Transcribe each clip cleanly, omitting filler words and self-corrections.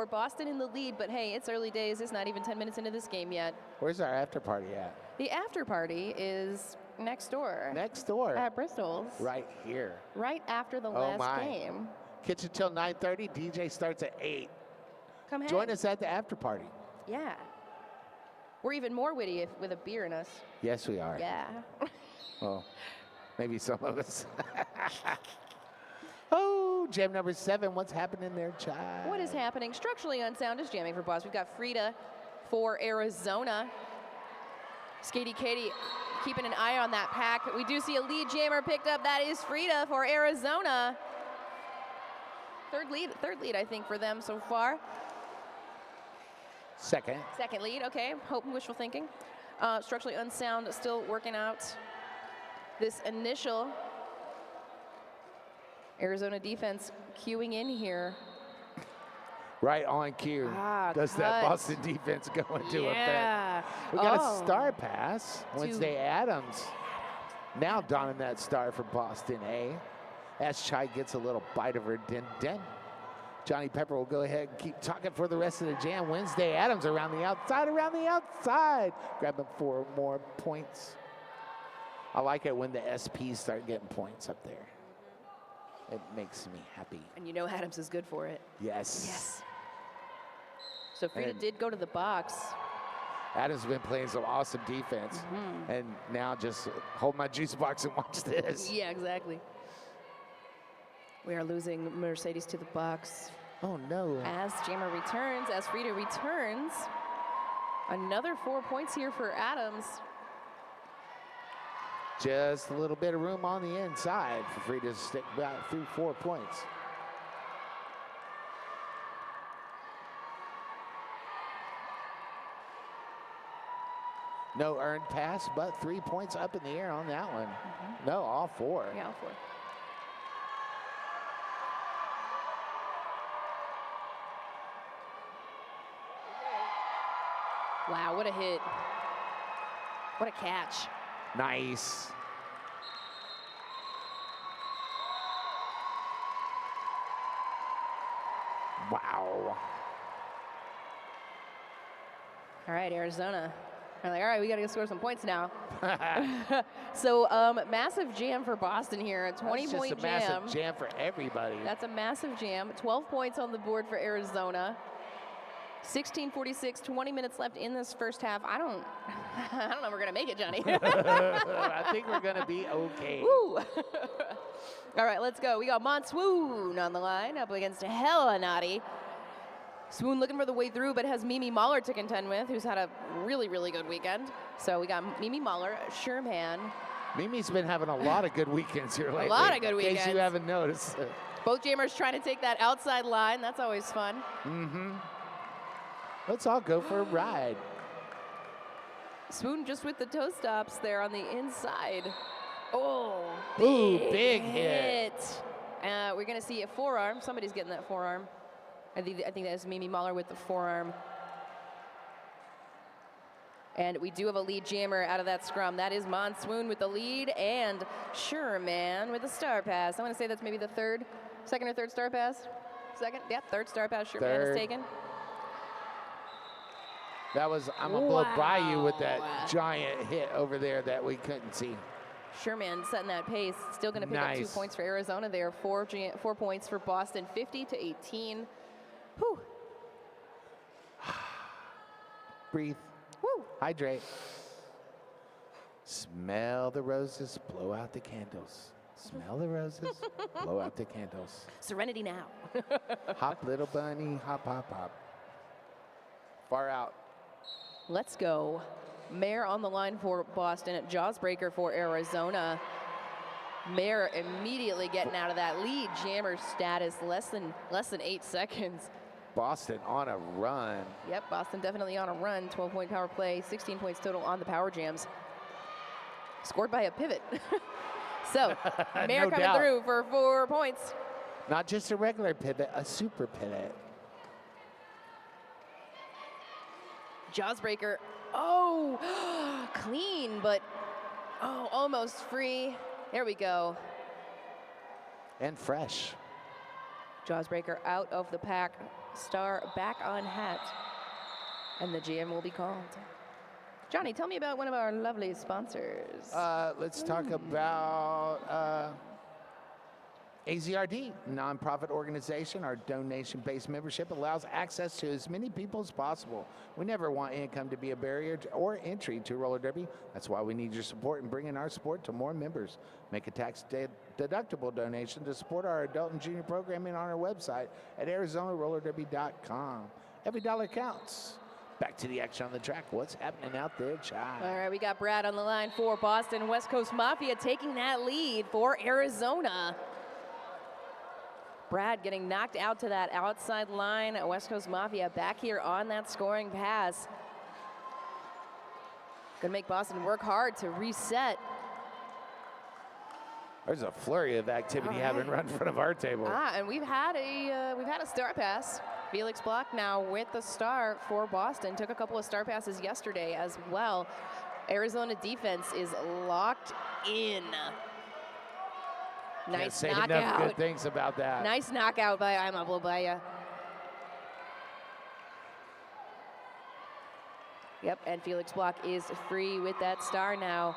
4. Boston in the lead, but hey, it's early days. It's not even 10 minutes into this game yet. Where's our after party at? The after party is next door. Next door. At Bristol's. Right here. Right after the last game. Kitchen till 9:30. DJ starts at 8. Come hang. Join us at the after party. Yeah. We're even more witty with a beer in us. Yes, we are. Yeah. Well, maybe some of us. Oh, jam number 7. What's happening there, child? What is happening? Structurally Unsound is jamming for Boston. We've got Frida for Arizona. Skatey Katie keeping an eye on that pack. We do see a lead jammer picked up. That is Frida for Arizona. Third lead, I think, for them so far. Second lead, okay. Hope and wishful thinking. Structurally Unsound still working out this initial Arizona defense queuing in here. Right on cue. Does that Boston defense go into effect? We got a star pass. Wednesday Adams now donning that star for Boston A. As Chai gets a little bite of her din-din. Johnny Pepper will go ahead and keep talking for the rest of the jam. Wednesday Adams around the outside. Grabbing 4 more points. I like it when the SPs start getting points up there. It makes me happy. And you know Adams is good for it. Yes. So Frida did go to the box. Adams has been playing some awesome defense. And now just hold my juice box and watch this. Yeah, exactly. We are losing Mercedes to the box. Oh, no. As Jammer returns, as Frida returns. Another 4 points here for Adams. Just a little bit of room on the inside for Frida to stick back through 4 points. No earned pass, but 3 points up in the air on that one. No, all 4. Yeah, all 4. Wow, what a hit. What a catch. Nice. Wow. All right, Arizona. They're like, all right, we got to score some points now. So massive jam for Boston here. A 20-point jam. That's just a massive jam for everybody. That's a massive jam. 12 points on the board for Arizona. 16:46, 20 minutes left in this first half. I don't know if we're gonna make it, Johnny. I think we're gonna be okay. Woo. All right, let's go. We got Swoon on the line up against Hella Naughty. Swoon looking for the way through, but has Mimi Mahler to contend with, who's had a really, really good weekend. So we got Mimi Mahler, Sherman. Mimi's been having a lot of good weekends here lately. A lot of good weekends. In case you haven't noticed. Both jammers trying to take that outside line. That's always fun. Let's all go for a ride. Swoon just with the toe stops there on the inside. Oh, big hit. We're going to see a forearm. Somebody's getting that forearm. I think that's Mimi Mahler with the forearm. And we do have a lead jammer out of that scrum. That is Swoon with the lead and Sherman with the star pass. I'm going to say that's maybe the second or third star pass. Second? Yeah, third star pass Sherman is taken. That was, I'm going to blow by you with that giant hit over there that we couldn't see. Sherman setting that pace. Still going to pick up 2 points for Arizona there. 4 points for Boston, 50-18. Whew. Breathe. Woo. Hydrate. Smell the roses, blow out the candles. Smell the roses, blow out the candles. Serenity now. Hop, little bunny, hop, hop, hop. Far out. Let's go. Mayer on the line for Boston at Jawsbreaker for Arizona. Mayer immediately getting out of that lead jammer status, less than 8 seconds. Boston on a run. Yep, Boston definitely on a run. 12-point power play, 16 points total on the power jams. Scored by a pivot. So, Mayer coming through for 4 points. Not just a regular pivot, a super pivot. Jawsbreaker, oh, clean, but almost free. There we go. And fresh. Jawsbreaker out of the pack. star back on hat. And the GM will be called. Johnny, tell me about one of our lovely sponsors. Let's talk about AZRD, nonprofit organization. Our donation-based membership allows access to as many people as possible. We never want income to be a barrier or entry to roller derby. That's why we need your support in bringing our sport to more members. Make a tax-deductible donation to support our adult and junior programming on our website at ArizonaRollerDerby.com. Every dollar counts. Back to the action on the track. What's happening out there, child? All right, we got Brad on the line for Boston. West Coast Mafia taking that lead for Arizona. Brad getting knocked out to that outside line. West Coast Mafia back here on that scoring pass. Gonna make Boston work hard to reset. There's a flurry of activity having run in front of our table. And we've had a star pass. Felix Block now with the star for Boston. Took a couple of star passes yesterday as well. Arizona defense is locked in. Nice knockout. Enough good things about that. Nice knockout by Imabulbaya. Yep, and Felix Block is free with that star now,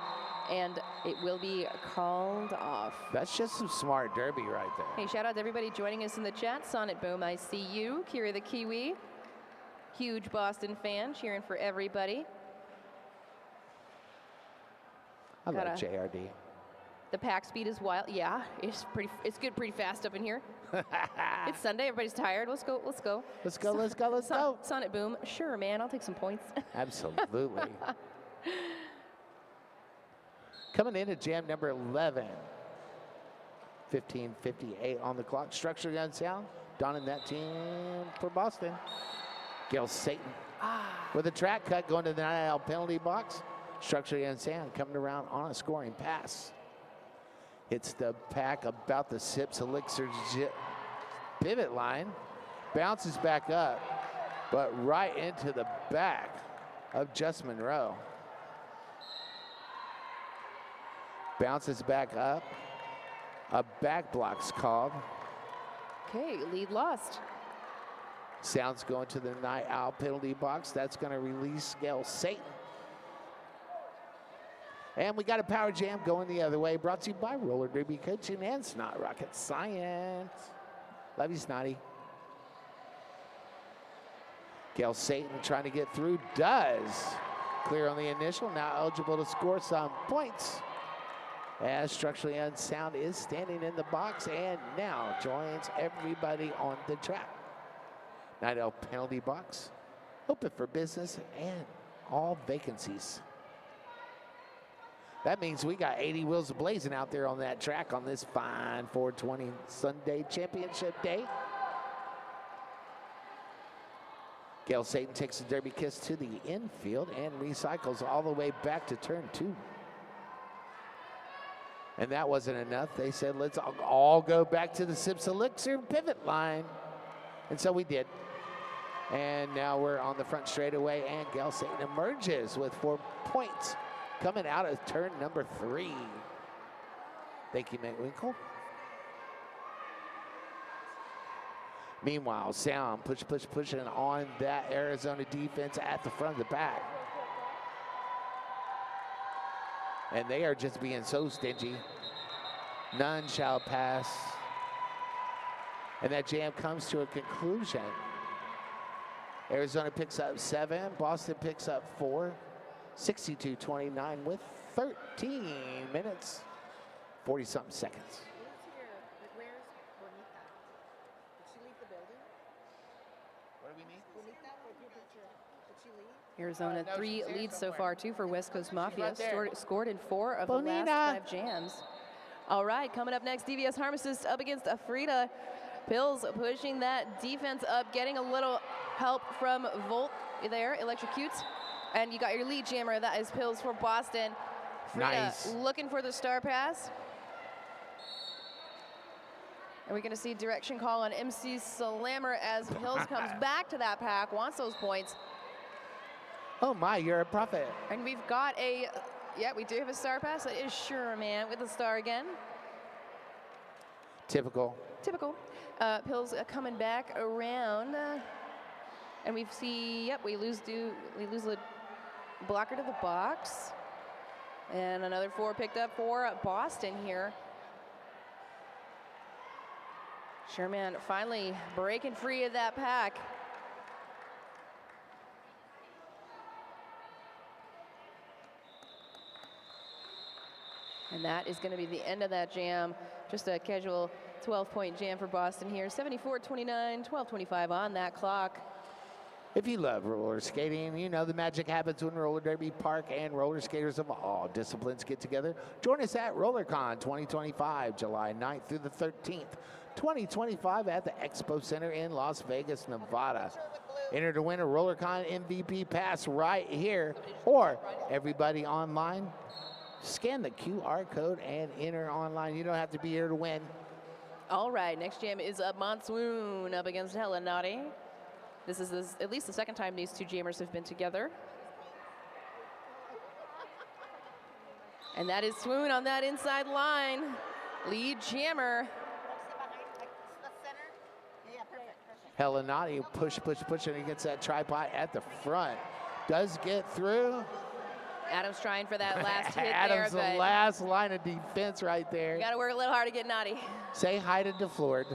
and it will be called off. That's just some smart derby right there. Hey, shout out to everybody joining us in the chat. Sonnet Boom, I see you. Kira the Kiwi, huge Boston fan, cheering for everybody. I love JRD. The pack speed is wild. Yeah, it's good, pretty fast up in here. It's Sunday, everybody's tired. Let's go. Sonnet Boom, sure, man, I'll take some points. Absolutely. Coming in at jam number 11. 15:58 on the clock. Structurally unsound. Donning that team for Boston. Gail Satan with a track cut going to the NIL penalty box. Structurally unsound coming around on a scoring pass. Hits the pack about the Sips Elixir pivot line. Bounces back up, but right into the back of Just Monroe. Bounces back up. A back block's called. Okay, lead lost. Sounds going to the Night Owl penalty box. That's going to release Gail Satan. And we got a power jam going the other way, brought to you by Roller Derby Coaching and Snot Rocket Science. Love you, Snotty. Gail Satan trying to get through, does. Clear on the initial, now eligible to score some points. As Structurally Unsound is standing in the box and now joins everybody on the track. Night Owl penalty box, open for business and all vacancies. That means we got 80 wheels blazing out there on that track on this fine 420 Sunday Championship Day. Gail Satan takes a derby kiss to the infield and recycles all the way back to turn 2. And that wasn't enough. They said, let's all go back to the Sips Elixir pivot line. And so we did. And now we're on the front straightaway, and Gail Satan emerges with 4 points. Coming out of turn number 3. Thank you, McWinkle. Meanwhile, Sound pushing on that Arizona defense at the front of the pack. And they are just being so stingy. None shall pass. And that jam comes to a conclusion. Arizona picks up 7, Boston picks up 4. 62-29 with 13 minutes, 40-something seconds. Where's Bonita? Did she leave the building? What do we need? Bonita, with your picture. Did she leave? Arizona no, 3 she's there leads so somewhere. far, 2 for West Coast Mafia. right there. Scored in 4 of Bonita. the last 5 jams. All right, coming up next, DVS Pharmacist up against Afrida. Pills pushing that defense up, getting a little help from Volt there, electrocutes. And you got your lead jammer, that is Pills for Boston. Frida Nice. looking for the star pass. And we're gonna see direction call on MC Slammer as Pills comes back to that pack, wants those points. Oh my, you're a prophet. And we've got a, yeah, we do have a star pass. That is Sure Man with the star again. Typical. Typical. Pills coming back around. And we see, yep, we lose the blocker to the box. And another 4 picked up for Boston here. Sherman finally breaking free of that pack. And that is going to be the end of that jam. Just a casual 12-point jam for Boston here. 74-29, 12:25 on that clock. If you love roller skating, you know the magic happens when Roller Derby Park and roller skaters of all disciplines get together. Join us at RollerCon 2025, July 9th through the 13th, 2025 at the Expo Center in Las Vegas, Nevada. Enter to win a RollerCon MVP pass right here, or everybody online. Scan the QR code and enter online. You don't have to be here to win. All right, next jam is up Monsoon up against Hella Naughty. This is at least the second time these two jammers have been together. And that is Swoon on that inside line. Lead jammer. Hella Naughty push, and he gets that tripod at the front. Does get through. Adam's trying for that last hit Adam's there. the last line of defense right there. You gotta work a little hard to get Naughty. Say hi to DeFlord.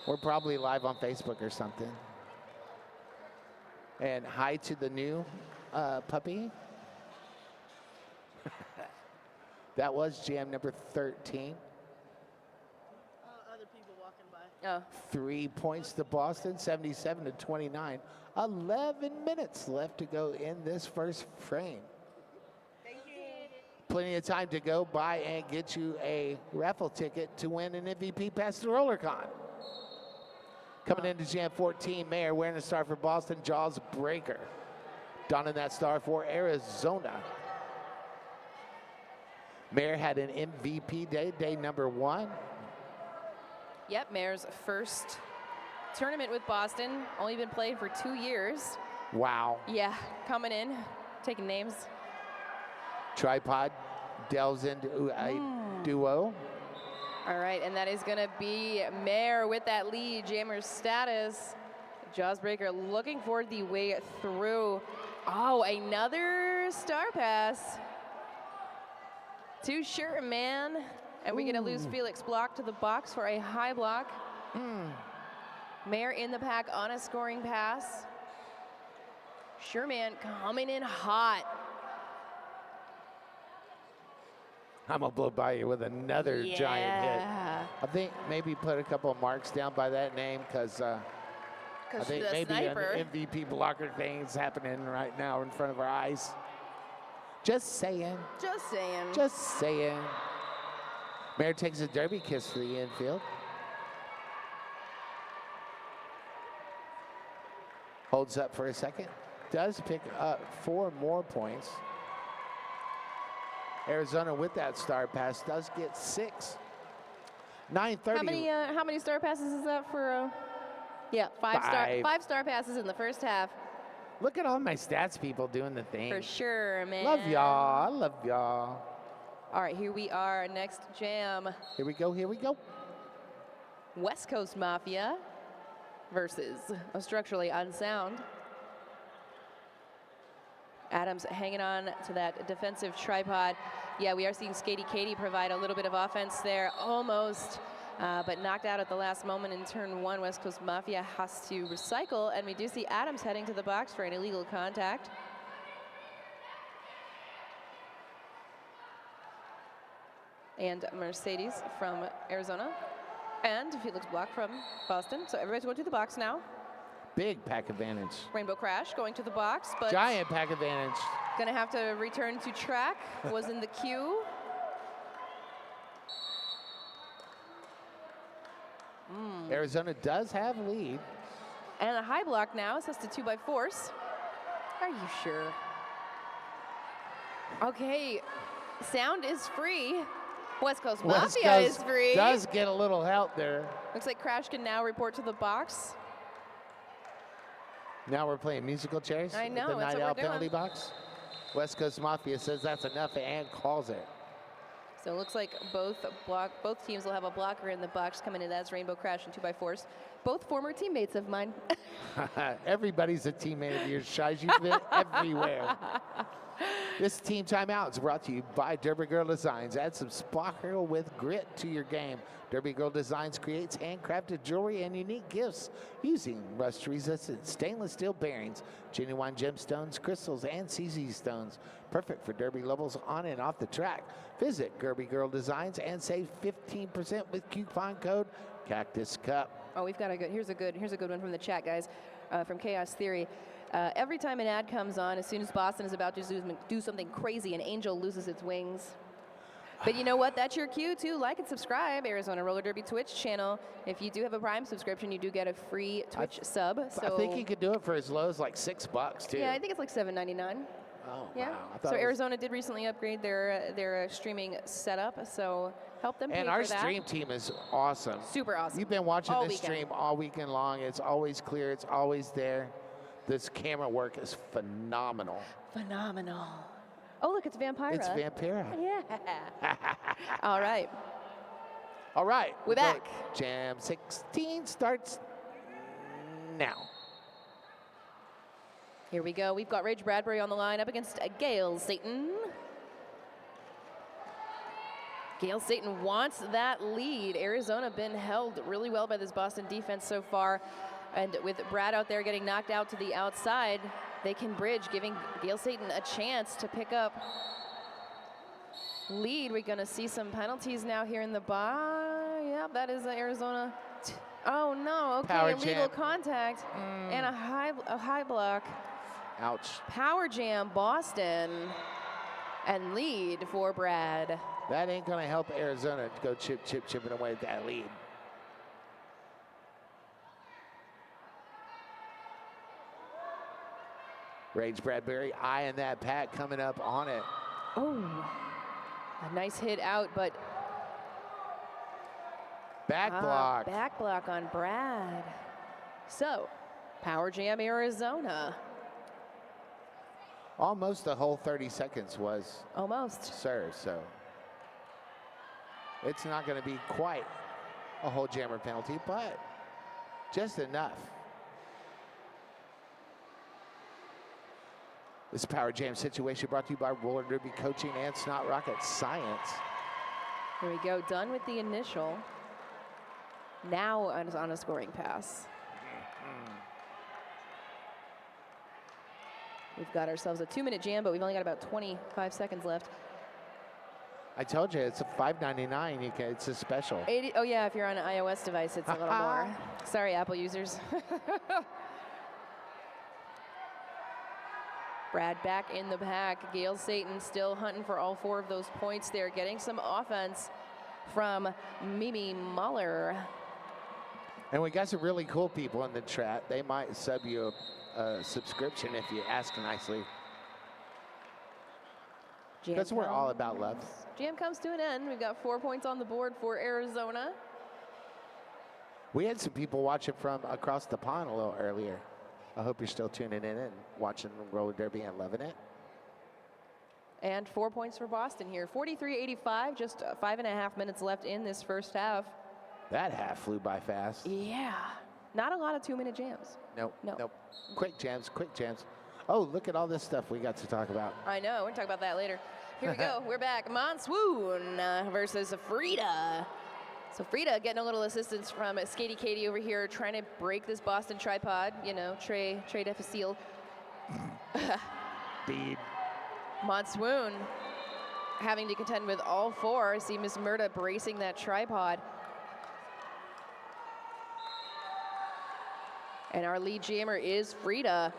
We're probably live on Facebook or something. And hi to the new puppy. That was jam number 13. Other people walking by. Oh. 3 points to Boston, 77-29. 11 minutes left to go in this first frame. Thank you. Plenty of time to go buy and get you a raffle ticket to win an MVP pass to RollerCon. Coming into jam 14, Mayer wearing the star for Boston, Jaws Breaker. Donning that star for Arizona. Mayer had an MVP day number 1. Yep, Mayer's first tournament with Boston. Only been playing for 2 years. Wow. Yeah, coming in, taking names. Tripod delves into a duo. All right, and that is gonna be Mayer with that lead jammer status. Jawsbreaker looking for the way through. Oh, another star pass to Sherman. And we're gonna lose Felix Block to the box for a high block. Mayer in the pack on a scoring pass. Sherman coming in hot. I'm gonna blow by you with another giant hit. I think maybe put a couple of marks down by that name because I think maybe an MVP blocker thing is happening right now in front of our eyes. Just saying. Just saying. Just saying. Mayer takes a derby kiss to the infield. Holds up for a second. Does pick up 4 more points. Arizona with that star pass does get 6. 9:30. How many star passes is that for? Yeah, 5 star passes in the first half. Look at all my stats people doing the thing. For sure, man. Love y'all. I love y'all. All right, here we are. Next jam. Here we go. Here we go. West Coast Mafia versus a Structurally Unsound. Adams hanging on to that defensive tripod. Yeah, we are seeing Skatey Katie provide a little bit of offense there, almost, but knocked out at the last moment in turn 1. West Coast Mafia has to recycle, and we do see Adams heading to the box for an illegal contact. And Mercedes from Arizona, and Felix Block from Boston. So everybody's going to the box now. Big pack advantage. Rainbow Crash going to the box, but giant pack advantage. Gonna have to return to track. Was in the queue. Arizona does have lead. And a high block now, assisted 2 by force. Are you sure? Okay, sound is free. West Coast Mafia is free. Does get a little help there. Looks like Crash can now report to the box. Now we're playing musical chairs. I know, The that's night what out we're penalty doing. box. West Coast Mafia says that's enough and calls it. So it looks like both teams will have a blocker in the box coming in. That's Rainbow Crash and 2x4s. Both former teammates of mine. Everybody's a teammate of yours, Shies. You've been everywhere. This team timeout is brought to you by Derby Girl Designs. Add some sparkle with grit to your game. Derby Girl Designs creates handcrafted jewelry and unique gifts using rust-resistant stainless steel bearings, genuine gemstones, crystals, and CZ stones. Perfect for Derby levels on and off the track. Visit Derby Girl Designs and save 15% with coupon code Cactus Cup. Oh, we've got a good. Here's a good one from the chat, guys, from Chaos Theory. Every time an ad comes on, as soon as Boston is about to do something crazy, an angel loses its wings. But you know what? That's your cue to like and subscribe. Arizona Roller Derby Twitch channel. If you do have a Prime subscription, you do get a free Twitch sub. So I think you could do it for as low as like $6 too. yeah, I think it's like $7.99. Oh, yeah. wow. So Arizona did recently upgrade their streaming setup, so help them pay and for our that. stream team is awesome. Super awesome. You've been watching All this weekend. stream all weekend long. It's always clear. It's always there. This camera work is phenomenal. Phenomenal. Oh, look, it's Vampira. It's Vampira. Yeah. All right. All right. We're back. Jam 16 starts now. Here we go. We've got Rage Bradbury on the line up against Gail Satan. Gail Satan wants that lead. Arizona been held really well by this Boston defense so far. And with Brad out there getting knocked out to the outside, they can bridge, giving Gail Satan a chance to pick up lead. We're going to see some penalties now here in the yeah, that is Arizona. Oh, no. Okay, Power illegal jam. contact and a high block. Ouch. Power jam Boston and lead for Brad. That ain't going to help Arizona to go chipping away at that lead. Rage Bradbury eyeing that pack coming up on it. Oh, a nice hit out, but Back block. Back block on Brad. So, Power Jam Arizona. Almost the whole 30 seconds was Almost. served, so it's not going to be quite a whole jammer penalty, but just enough. This Power Jam situation brought to you by Roller Derby Coaching and Snot Rocket Science. Here we go, done with the initial. Now on a scoring pass. We've got ourselves a 2-minute jam, but we've only got about 25 seconds left. I told you, it's a $5.99. It's a special. 80, oh yeah, if you're on an iOS device, it's a little more. Sorry, Apple users. Brad back in the pack. Gail Satan still hunting for all 4 of those points there, getting some offense from Mimi Muller. And we got some really cool people in the chat. They might sub you a subscription if you ask nicely. That's what we're all about, love. Jam comes to an end. We've got 4 points on the board for Arizona. We had some people watching from across the pond a little earlier. I hope you're still tuning in and watching Roller Derby and loving it. And 4 points for Boston here. 43-85, just 5.5 minutes left in this first half. That half flew by fast. Yeah, not a lot of 2-minute jams. Nope, No. nope. Quick jams, quick jams. Oh, look at all this stuff we got to talk about. I know, we're gonna talk about that later. Here we go, we're back. Monsoon versus Frida. So Frida getting a little assistance from Skatey Katie over here, trying to break this Boston tripod, you know, Trey Defacile. Deed. Monsoon having to contend with all 4. See Miss Murda bracing that tripod. And our lead jammer is Frida.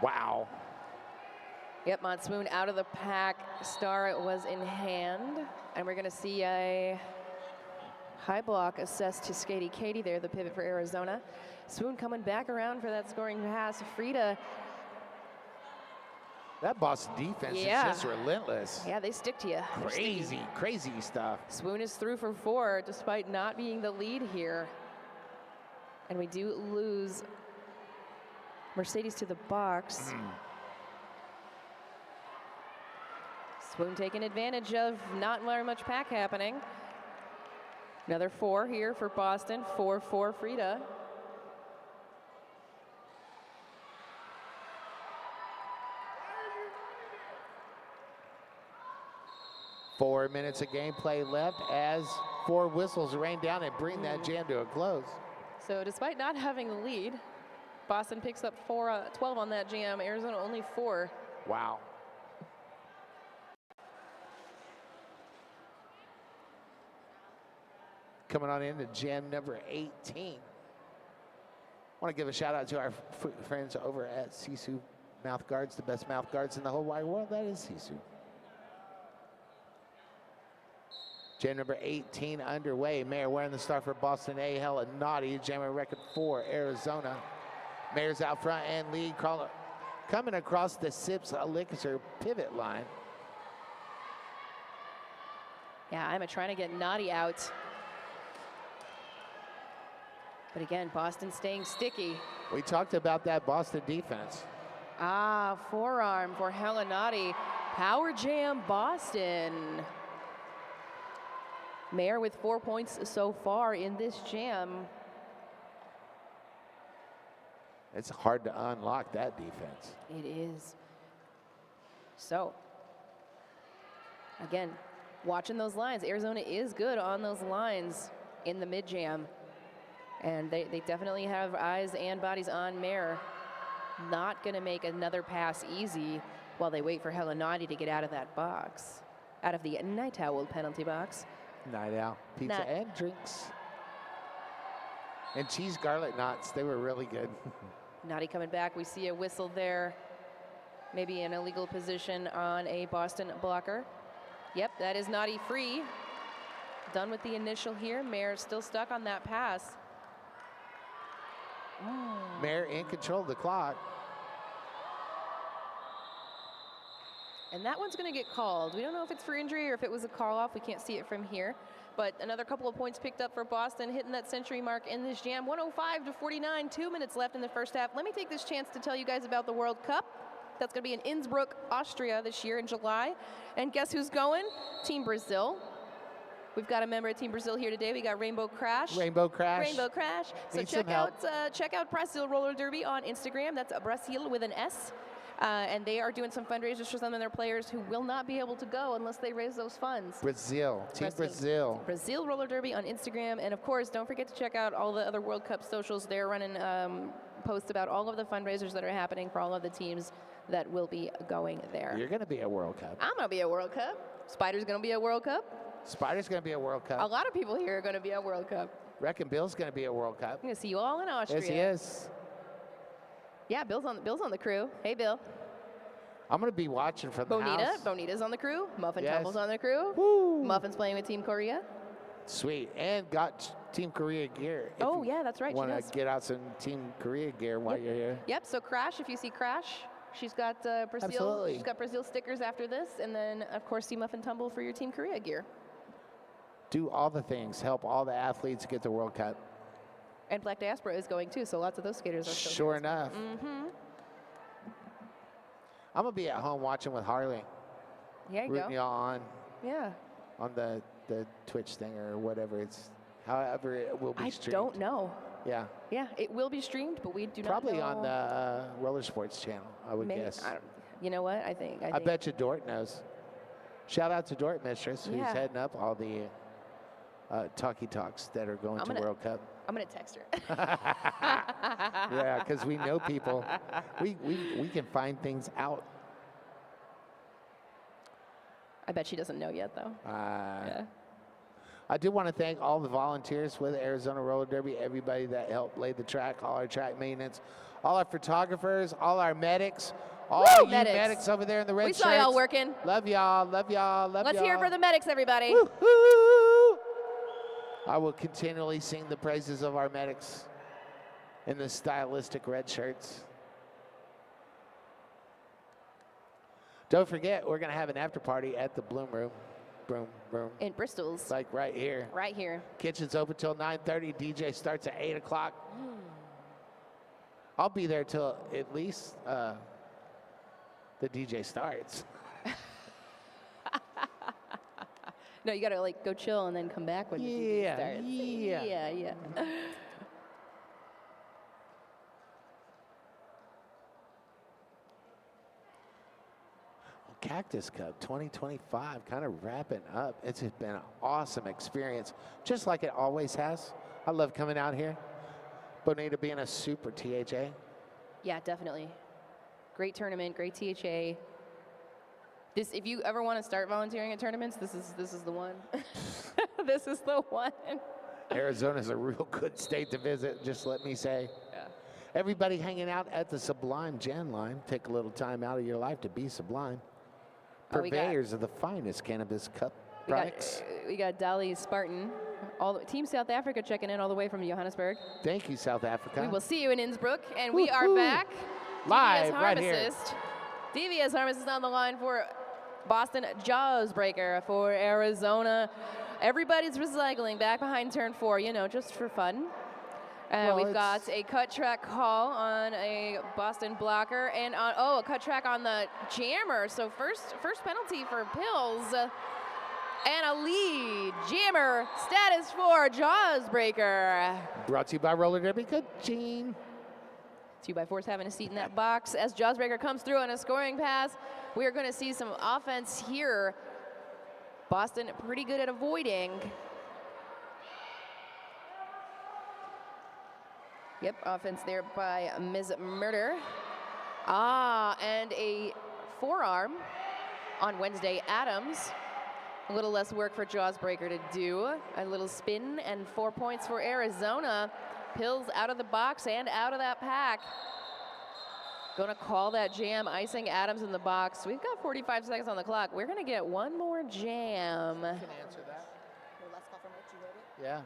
Wow. Yep, Monsoon out of the pack. Star was in hand. And we're gonna see a high block assessed to Skatey Katie there, the pivot for Arizona. Swoon coming back around for that scoring pass. Frida. That Boston defense is just relentless. Yeah, they stick to you. Crazy, crazy stuff. Swoon is through for 4 despite not being the lead here. And we do lose Mercedes to the box. Swoon taking advantage of not very much pack happening. Another 4 here for Boston, 4-4 Frida. Four minutes of gameplay left as 4 whistles rain down and bring that jam to a close. So despite not having the lead, Boston picks up 12 on that jam. Arizona only 4. Wow. Coming on into jam number 18. I want to give a shout out to our friends over at Sisu Mouth Guards, the best mouth guards in the whole wide world. That is Sisu. Jam number 18 underway. Mayer wearing the star for Boston A. Hella naughty. Jamming record for Arizona. Mayer's out front and lead. Coming across the Sips Elixir pivot line. Yeah, I'm trying to get Naughty out. But again, Boston staying sticky. We talked about that Boston defense. Forearm for Hella Naughty. Power jam Boston. Mayer with 4 points so far in this jam. It's hard to unlock that defense. It is. So, again, watching those lines. Arizona is good on those lines in the mid-jam. And they definitely have eyes and bodies on Mayer. Not going to make another pass easy while they wait for Hella Naughty to get out of that box. Out of the Night Owl penalty box. Night out. Pizza and drinks. And cheese garlic knots. They were really good. Naughty coming back. We see a whistle there. Maybe an illegal position on a Boston blocker. Yep, that is Naughty free. Done with the initial here. Mayer still stuck on that pass. Mayer in control of the clock. And that one's going to get called. We don't know if it's for injury or if it was a call off. We can't see it from here. But another couple of points picked up for Boston, hitting that century mark in this jam. 105-49, 2 minutes left in the first half. Let me take this chance to tell you guys about the World Cup. That's going to be in Innsbruck, Austria this year in July. And guess who's going? Team Brazil. We've got a member of Team Brazil here today. We got Rainbow Crash. Rainbow Crash. Rainbow Crash. So Need check out Brazil Roller Derby on Instagram. That's Brazil with an S. And they are doing some fundraisers for some of their players who will not be able to go unless they raise those funds. Brazil. Team Brazil. Brazil Roller Derby on Instagram. And of course, don't forget to check out all the other World Cup socials. They're running posts about all of the fundraisers that are happening for all of the teams that will be going there. You're going to be at World Cup. I'm going to be at World Cup. Spider's going to be at World Cup. Spider's going to be at World Cup. A lot of people here are going to be at World Cup. Reckon Bill's going to be at World Cup. I'm going to see you all in Austria. Yes, he is. Yeah, Bill's on the crew. Hey, Bill. I'm going to be watching from the house. Bonita's on the crew. Muffin Yes. Tumble's on the crew. Woo. Muffin's playing with Team Korea. Sweet. And got Team Korea gear. Oh, yeah, that's right. Want to get out some Team Korea gear while you're here. Yep, so Crash, if you see Crash, she's got Brazil. Absolutely. She's got Brazil stickers after this. And then, of course, see Muffin Tumble for your Team Korea gear. Do all the things. Help all the athletes get the World Cup. And Black Diaspora is going, too, so lots of those skaters are still Sure here. enough. Mm-hmm. I'm going to be at home watching with Harley. There you Rooting go. y'all on. Yeah. On the Twitch thing or whatever. It's however it will be streamed. I don't know. Yeah. Yeah, it will be streamed, but we do Probably not know. on the Roller Sports channel, I would guess. You know what? I think. I bet you Dort knows. Shout out to Dort Mistress, who's heading up all the talkie talks that are going to World Cup. I'm going to text her. Yeah, because we know people. We can find things out. I bet she doesn't know yet, though. Yeah. I do want to thank all the volunteers with Arizona Roller Derby, everybody that helped lay the track, all our track maintenance, all our photographers, all our medics, all you medics over there in the red shirts. We saw y'all working. Love y'all, love y'all, love y'all. Let's hear it for the medics, everybody. Woo-hoo! I will continually sing the praises of our medics in the stylistic red shirts. Don't forget, we're going to have an after party at the Bloom Room. Room. In Bristol's. Like right here. Right here. Kitchen's open till 9:30. DJ starts at 8 o'clock. I'll be there till at least the DJ starts. No, you gotta like go chill and then come back when the DJ starts. Yeah. Cactus Cup 2025 kind of wrapping up. It's been an awesome experience, just like it always has. I love coming out here. Bonita being a super THA. Yeah, definitely. Great tournament, great THA. This, if you ever want to start volunteering at tournaments, this is the one. This is the one. Arizona's a real good state to visit, just let me say. Yeah. Everybody hanging out at the Sublime Gen line, take a little time out of your life to be Sublime. Purveyors of the finest cannabis cup products. We got Dolly Spartan, Team South Africa checking in all the way from Johannesburg. Thank you, South Africa. We will see you in Innsbruck, and we are back. Live right here. DVS Pharmacist on the line for Boston Jawsbreaker for Arizona. Everybody's recycling back behind turn 4, you know, just for fun. We've got a cut track call on a Boston blocker and on, a cut track on the jammer. So first penalty for Pills and a lead jammer status for Jawsbreaker. Brought to you by Roller Derby Coaching. 2x4's having a seat in that box as Jawsbreaker comes through on a scoring pass. We are going to see some offense here. Boston pretty good at avoiding. Yep, offense there by Ms. Murder. And a forearm on Wednesday Adams. A little less work for Jawsbreaker to do. A little spin and 4 points for Arizona. Pills out of the box and out of that pack. Gonna call that jam, icing Adams in the box. We've got 45 seconds on the clock. We're gonna get one more jam. Can answer that. Your last call for merch, you heard it? Yeah.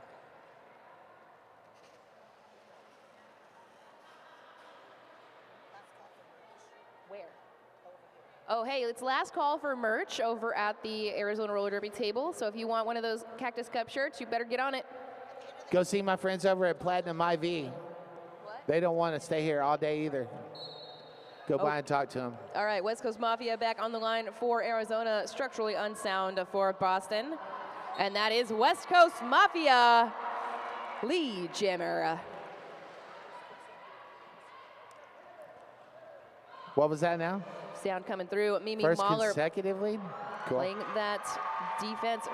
Where? Oh, hey, it's last call for merch over at the Arizona Roller Derby table. So if you want one of those Cactus Cup shirts, you better get on it. Go see my friends over at Platinum IV. What? They don't want to stay here all day either. Go by and talk to them. All right, West Coast Mafia back on the line for Arizona. Structurally unsound for Boston. And that is West Coast Mafia, lead jammer. What was that now? Sound coming through. Mimi First Mahler consecutive lead? Cool. playing that defense.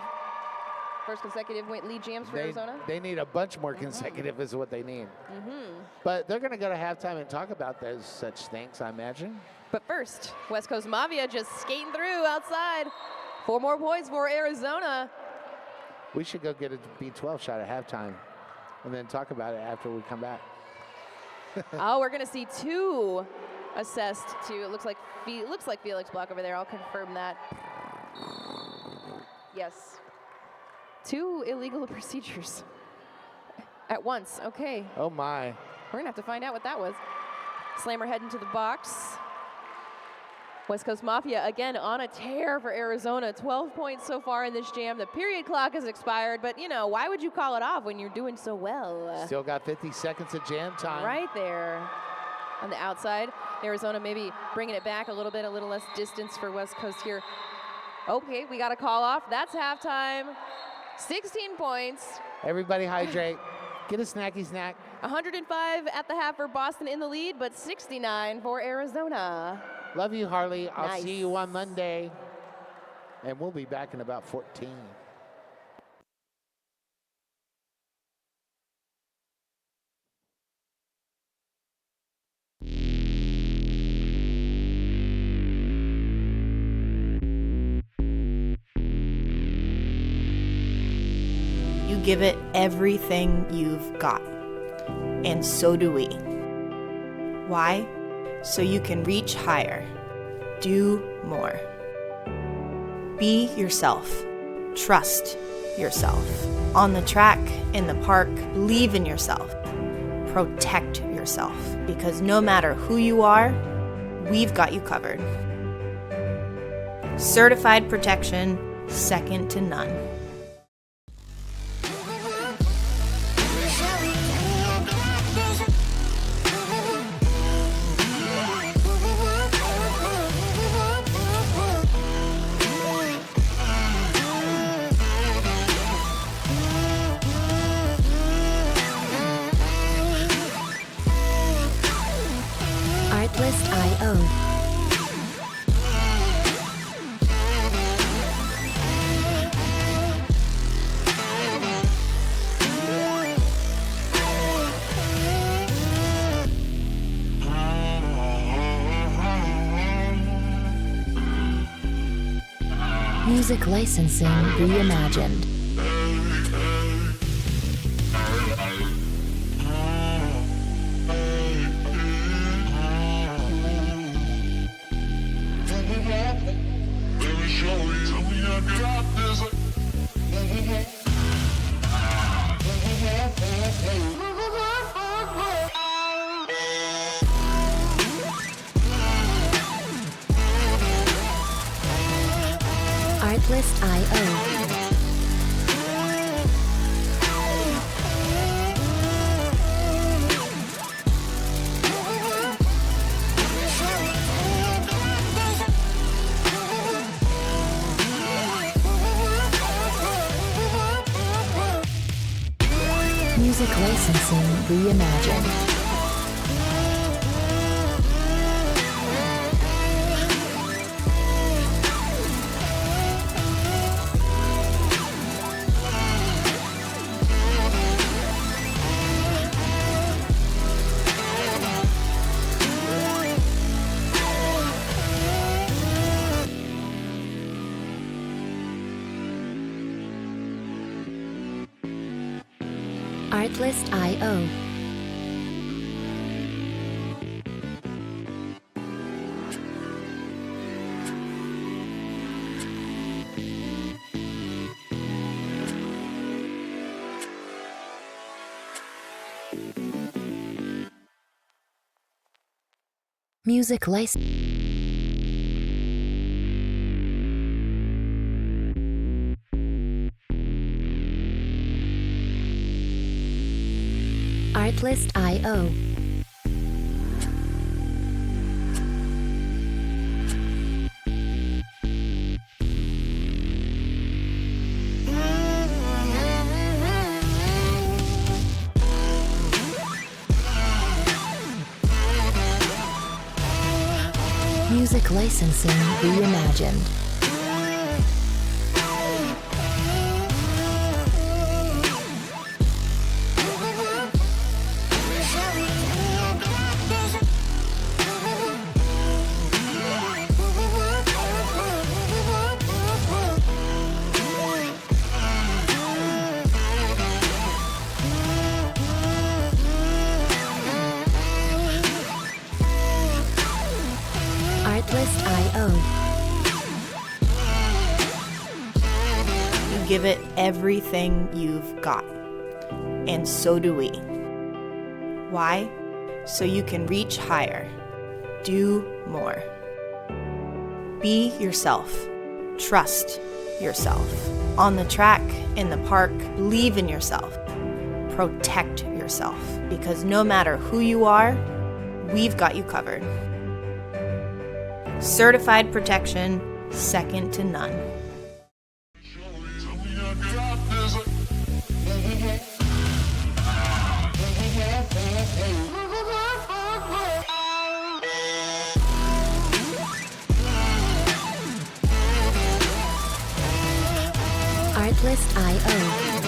First consecutive lead jams for Arizona. They need a bunch more consecutive is what they need. But they're going to go to halftime and talk about those such things, I imagine. But first, West Coast Mafia just skating through outside. 4 more points for Arizona. We should go get a B12 shot at halftime and then talk about it after we come back. Oh, we're going to see 2 assessed to, it looks like Felix Block over there. I'll confirm that. Yes. 2 illegal procedures at once. Okay. Oh, my. We're going to have to find out what that was. Slammer heading to the box. West Coast Mafia, again, on a tear for Arizona. 12 points so far in this jam. The period clock has expired, but, you know, why would you call it off when you're doing so well? Still got 50 seconds of jam time. Right there on the outside. Arizona maybe bringing it back a little bit, a little less distance for West Coast here. Okay, we got a call off. That's halftime. 16 points. Everybody hydrate. Get a snacky snack. 105 at the half for Boston in the lead, but 69 for Arizona. Love you, Harley. I'll Nice. see you on Monday. And we'll be back in about 14. You give it everything you've got. And so do we. Why? So you can reach higher. Do more. Be yourself. Trust yourself. On the track, in the park, believe in yourself. Protect yourself. Because no matter who you are, we've got you covered. Certified protection, second to none. Music licensing reimagined. Artlist.io. Music licensing reimagined. Artlist.io. Music license. Artlist.io. Music licensing reimagined. Artlist.io. You give it everything you've got. And so do we. Why? So you can reach higher. Do more. Be yourself. Trust yourself. On the track, in the park, believe in yourself. Protect yourself. Because no matter who you are, we've got you covered. Certified protection, second to none. Artlist.io.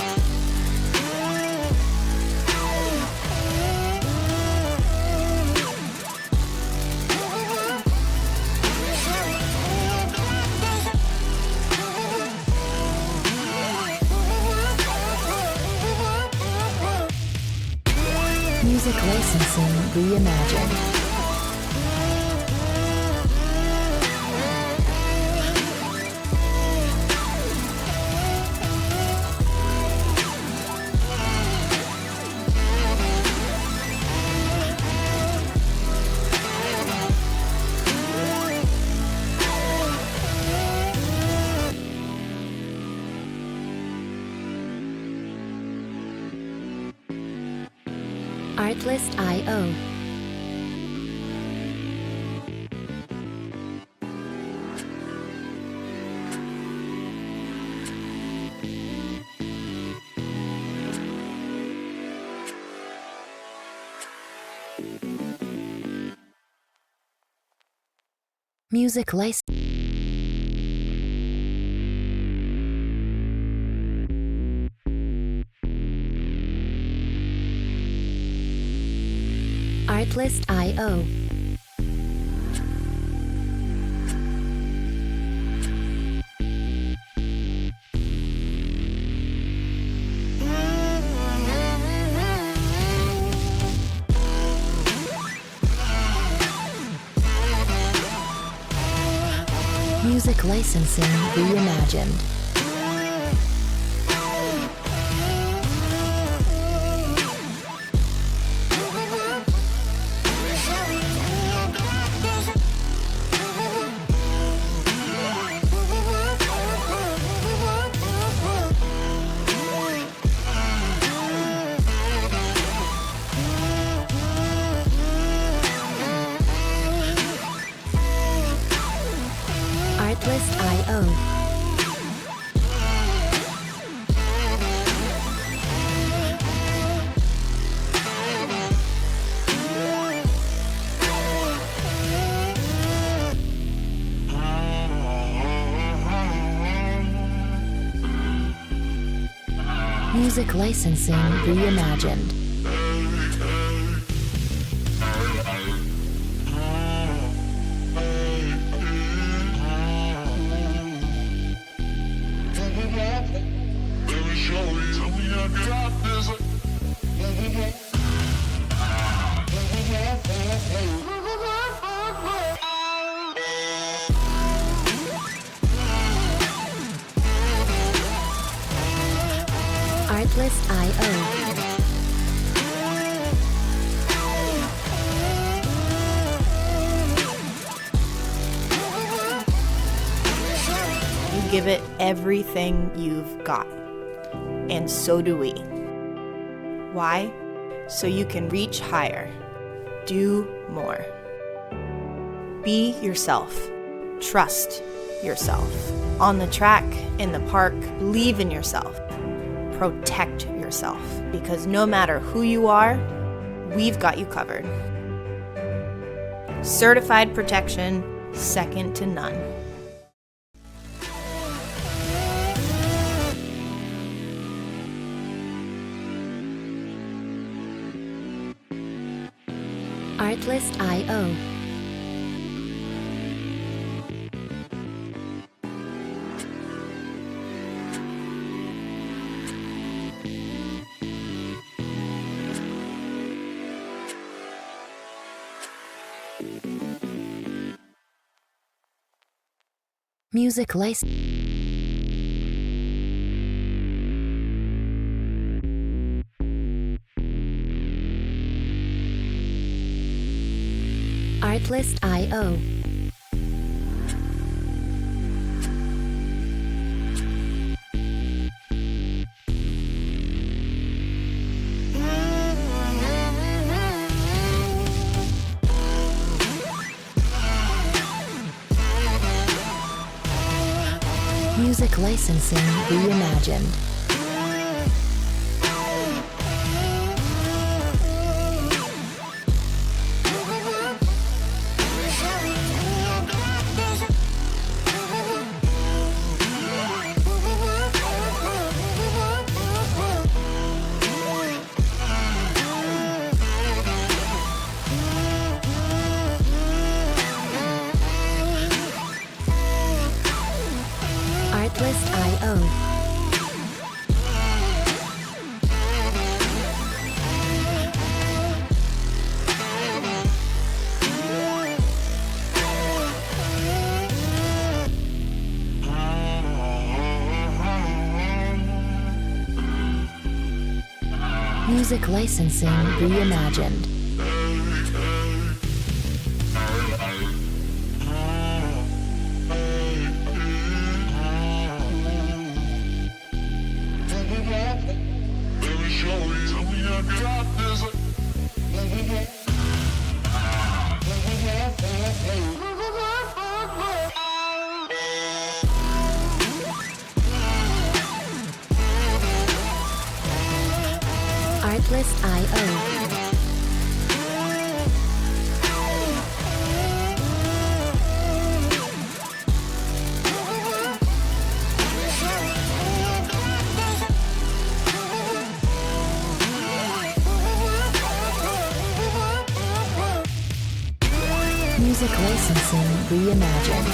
Music licensing reimagined. Artlist.io. Music license. Artlist.io. Music licensing reimagined. Artlist.io. Music licensing reimagined. Artlist.io. You give it everything you've got. And so do we. Why? So you can reach higher. Do more. Be yourself. Trust yourself. On the track, in the park, believe in yourself. Protect yourself. Because no matter who you are, we've got you covered. Certified protection, second to none. Artlist.io. Music license. Artlist.io. Music licensing reimagined. Artlist.io. Music licensing reimagined. Artlist.io. Music licensing reimagined.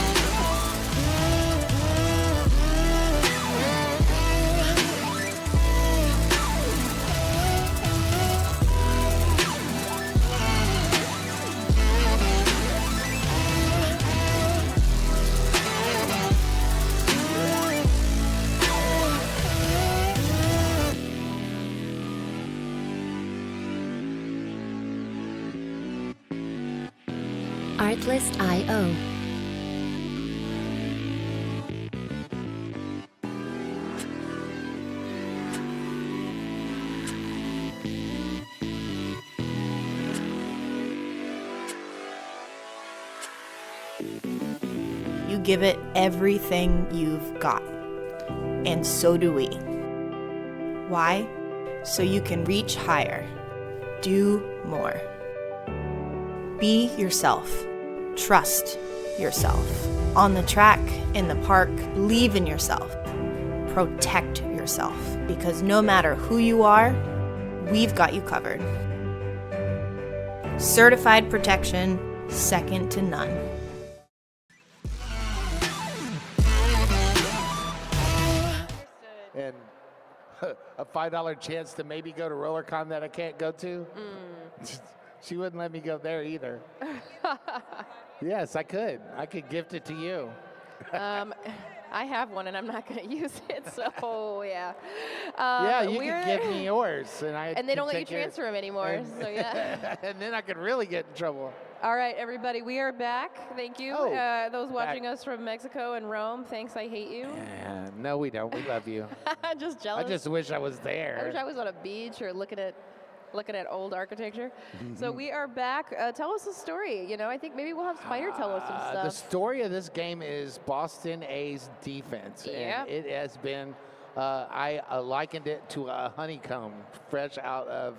Artlist.io. You give it everything you've got. And so do we. Why? So you can reach higher. Do more. Be yourself. Trust yourself. On the track, in the park, believe in yourself. Protect yourself. Because no matter who you are, we've got you covered. Certified protection, second to none. And a $5 chance to maybe go to RollerCon that I can't go to. She wouldn't let me go there either. Yes, I could. I could gift it to you. I have one, and I'm not going to use it, so yeah. Yeah, you can give me yours. And they don't let you transfer them anymore, so yeah. And then I could really get in trouble. All right, everybody, we are back. Thank you. Oh, those watching us from Mexico and Rome, thanks, I hate you. Yeah, no, we don't. We love you. Just I jealous. just wish I was I there. wish I was on a beach or looking at old architecture. So we are back. Tell us a story. You know, I think maybe we'll have Spider tell us some stuff. The story of this game is Boston A's defense. Yep. And it has been, I likened it to a honeycomb fresh out of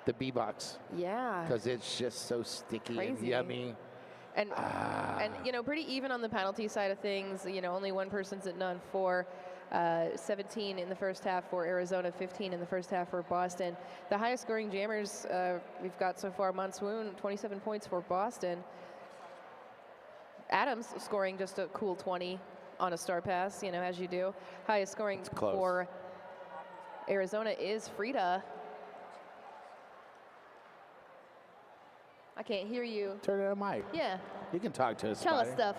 the bee box. Yeah. Because it's just so sticky and Crazy. yummy. And you know, pretty even on the penalty side of things. You know, only one person's at none for 17 in the first half for Arizona, 15 in the first half for Boston. The highest scoring jammers we've got so far, Monsoon, 27 points for Boston. Adams scoring just a cool 20 on a star pass, you know, as you do. Highest scoring for Arizona is Frida. I can't hear you. Turn it on mic. Yeah. You can talk to us. Tell us Spider. stuff.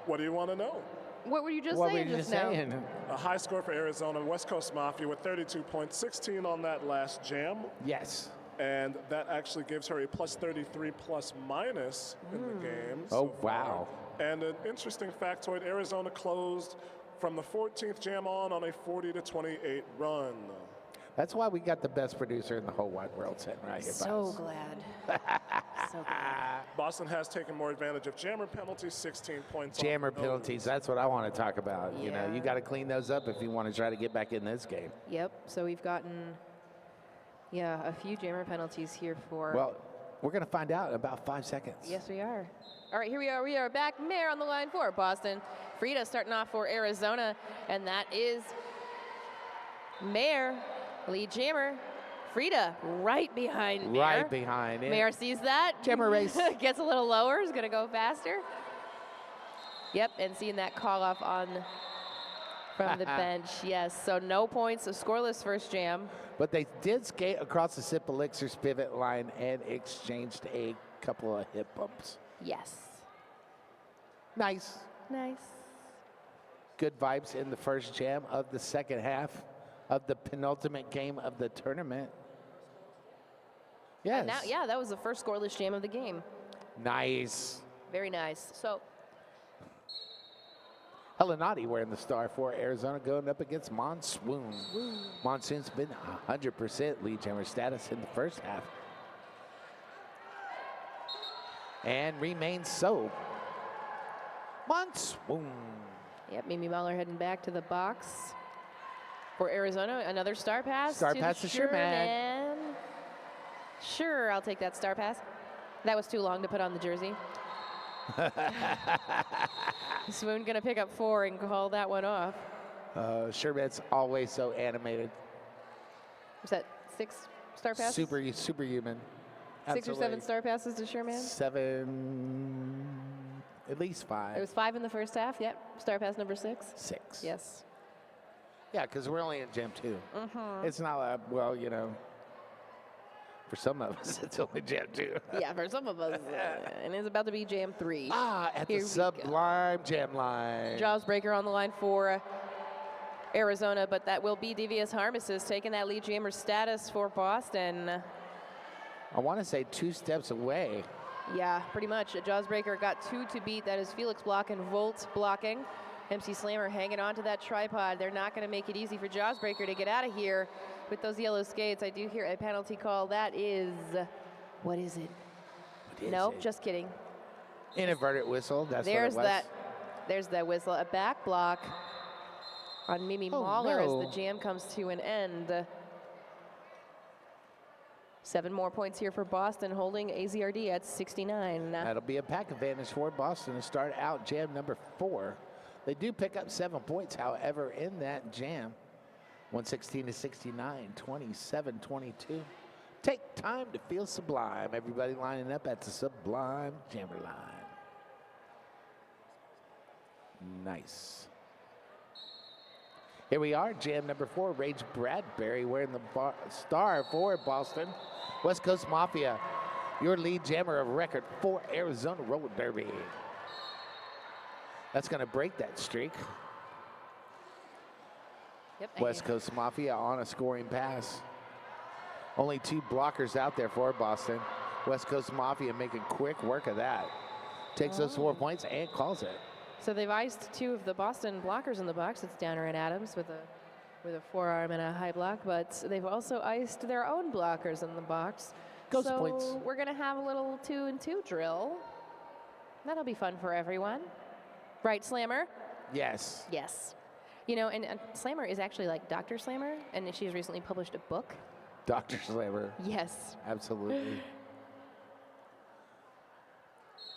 What do you want to know? What were you just What were saying you just just now? saying? A high score for Arizona, West Coast Mafia with 32 points, 16 on that last jam. Yes. And that actually gives her a plus 33 plus minus in the game. Oh, wow. And an interesting factoid, Arizona closed from the 14th jam on a 40-28 run. That's why we got the best producer in the whole wide world sitting right here. by So us. glad. So glad. Boston has taken more advantage of jammer penalties, 16 points. Jammer off those. penalties, that's what I want to talk about. You know, you Yeah. got to clean those up if you want to try to get back in this game. Yep. So we've gotten, a few jammer penalties here for. Well, we're going to find out in about 5 seconds. Yes, we are. All right, here we are. We are back. Mayor on the line for Boston. Frida starting off for Arizona, and that is Mayor, lead jammer. Frida right behind Mayor. Right behind it. Mayor sees that. Jammer race. Gets a little lower. Is going to go faster. Yep, and seeing that call off from the bench. Yes, so no points. A scoreless first jam. But they did skate across the Sip Elixir's pivot line and exchanged a couple of hip bumps. Yes. Nice. Nice. Good vibes in the first jam of the second half of the penultimate game of the tournament. Yes. And now, yeah, that was the first scoreless jam of the game. Nice. Very nice. So, Helenati wearing the star for Arizona going up against Monsoon. Monsoon's been 100% lead jammer status in the first half. And remains so. Monsoon. yep, Mimi Mahler heading back to the box for Arizona. Another star pass. Star to pass the to Sherman. Sherman. Sure, I'll take that star pass. That was too long to put on the jersey. Swoon gonna pick up 4 and call that one off. Sherman's always so animated. Was that 6 star passes? Superhuman. 6 or 7 star passes to Sherman? 7, at least 5. It was 5 in the first half. Yep. Star pass number 6. 6. Yes. Yeah, because we're only in Jam 2. It's not a, well, you know, for some of us, it's only Jam 2. Yeah, for some of us. And it's about to be Jam 3. At Here the we Sublime Jam line. Jaws breaker on the line for Arizona, but that will be Devious Harnesses taking that lead jammer status for Boston. I want to say 2 steps away. Yeah, pretty much. Jawsbreaker got 2 to beat. That is Felix block and Volt blocking. MC Slammer hanging on to that tripod. They're not going to make it easy for Jawsbreaker to get out of here with those yellow skates. I do hear a penalty call. That is, what is it? Nope, just kidding. Inverted whistle. That's There's what it was. There's that whistle. A back block on Mimi Mahler as the jam comes to an end. 7 more points here for Boston, holding AZRD at 69. That'll be a pack advantage for Boston to start out jam number 4. They do pick up 7 points, however, in that jam. 116 to 69, 27-22. Take time to feel sublime. Everybody lining up at the Sublime Jammer line. Nice. Here we are, jam number 4, Rage Bradbury wearing the star for Boston. West Coast Mafia, your lead jammer of record for Arizona Roller Derby. That's going to break that streak. Yep, West Coast Mafia on a scoring pass. Only 2 blockers out there for Boston. West Coast Mafia making quick work of that. Takes those 4 points and calls it. So they've iced 2 of the Boston blockers in the box. It's Downer and Adams with a forearm and a high block, but they've also iced their own blockers in the box. Ghost so points. We're gonna have a little 2-and-2 drill. That'll be fun for everyone. Right, Slammer? Yes. Yes. You know, and Slammer is actually like Dr. Slammer, and she's recently published a book. Dr. Slammer. Yes. Absolutely.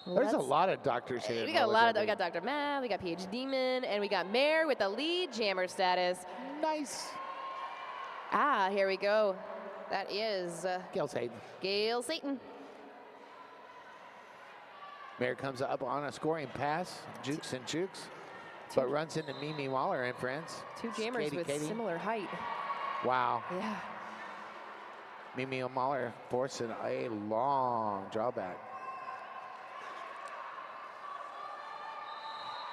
There's a lot of doctors here. We got a lot of, we got Dr. Mav, we got PH Demon, and we got Mare with the lead jammer status. Nice. Ah, here we go. That is Gail Satan. Gail Satan. Mare comes up on a scoring pass, jukes and jukes, but runs into Mimi Mahler and friends. 2 jammers with similar height. Wow. Yeah. Mimi Mahler forcing a long drawback.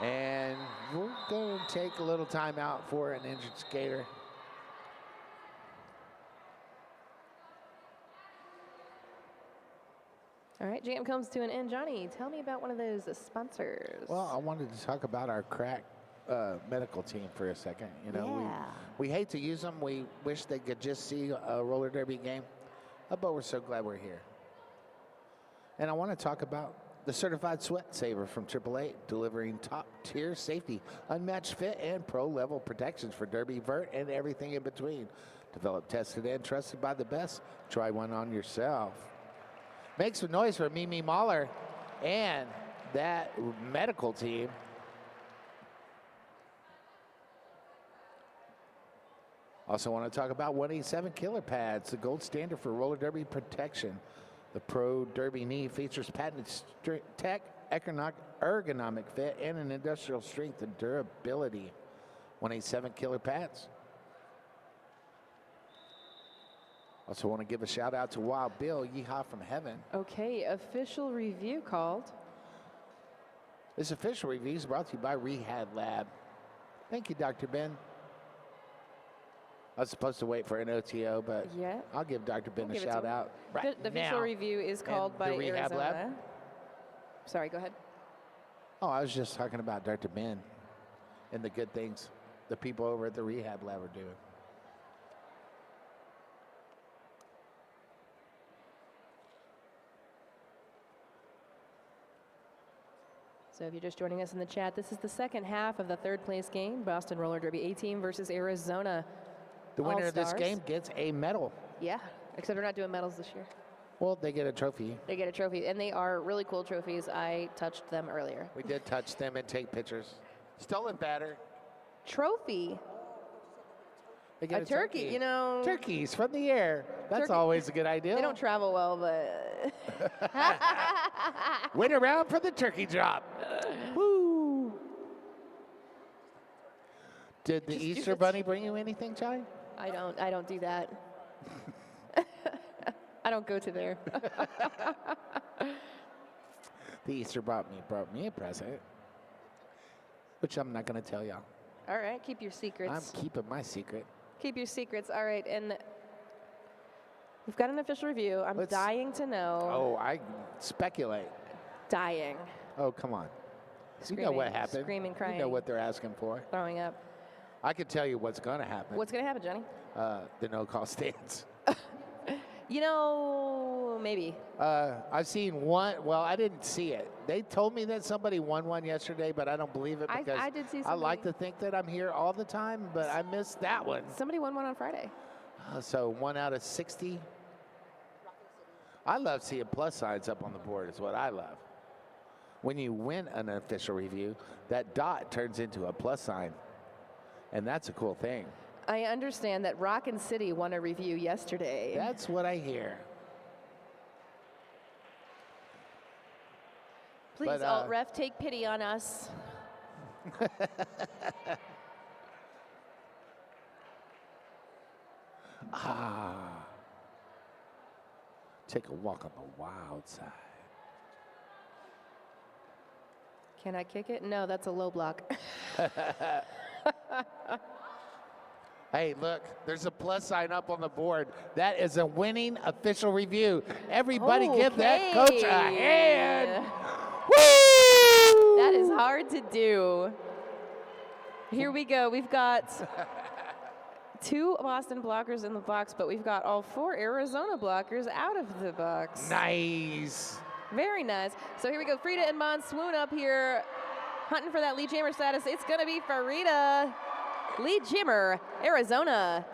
And we're going to take a little time out for an injured skater. All right, jam comes to an end. Johnny, tell me about one of those sponsors. Well, I wanted to talk about our crack medical team for a second. You know, Yeah. we hate to use them. We wish they could just see a roller derby game, but we're so glad we're here. And I want to talk about the Certified Sweat Saver from AAA, delivering top-tier safety, unmatched fit, and pro-level protections for derby, vert, and everything in between. Developed, tested, and trusted by the best. Try one on yourself. Make some noise for Mimi Mahler and that medical team. Also want to talk about 187 Killer Pads, the gold standard for roller derby protection. The Pro Derby knee features patented tech, ergonomic fit, and an industrial strength and durability. 187 Killer Pads. Also want to give a shout out to Wild Bill, Yeehaw from Heaven. Okay, official review called. This official review is brought to you by Rehab Lab. Thank you, Dr. Ben. I was supposed to wait for an OTO, but Yeah. I'll give Dr. Ben We'll a give it to shout him. out right The now. official review is called And by the Rehab Arizona. Lab? Sorry, go ahead. Oh, I was just talking about Dr. Ben and the good things the people over at the Rehab Lab are doing. So if you're just joining us in the chat, this is the second half of the third place game, Boston Roller Derby A-Team versus Arizona. The winner of this All-Stars. game gets a medal. Yeah, except we're not doing medals this year. Well, they get a trophy. They get a trophy, and they are really cool trophies. I touched them earlier. We did touch them and take pictures. Stolen batter. Trophy? They get A turkey, you know. Turkeys from the air. That's Turkey. always a good idea. They don't travel well, but Wait around for the turkey drop. Woo! Did the Just do Easter it. Bunny bring you anything, Johnny? I don't do that. I don't go to there. The Easter brought me a present, which I'm not going to tell y'all. All right, keep your secrets. I'm keeping my secret. Keep your secrets. All right, and We've got an official review. I'm dying to know. Oh, I speculate. Dying. Oh, come on. Screaming, you know what happened. Screaming, crying. You know what they're asking for. Throwing up. I can tell you what's going to happen. What's going to happen, Johnny? The no-call stance. You know, maybe. I've seen one. Well, I didn't see it. They told me that somebody won one yesterday, but I don't believe it because I did see somebody. I like to think that I'm here all the time, but I missed that one. Somebody won one on Friday. So 1 out of 60. I love seeing plus signs up on the board is what I love. When you win an official review, that dot turns into a plus sign, and that's a cool thing. I understand that Rockin' City won a review yesterday. That's what I hear. Please, alt-ref, take pity on us. Take a walk on the wild side. Can I kick it? No, that's a low block. Hey, look, there's a plus sign up on the board. That is a winning official review. Everybody give that coach a hand. Woo! That is hard to do. Here we go. We've got 2 Boston blockers in the box, but we've got all 4 Arizona blockers out of the box. Nice. Very nice. So here we go. Frida and Mon swoon up here, hunting for that lead jammer status. It's going to be Frida. Lead jammer, Arizona.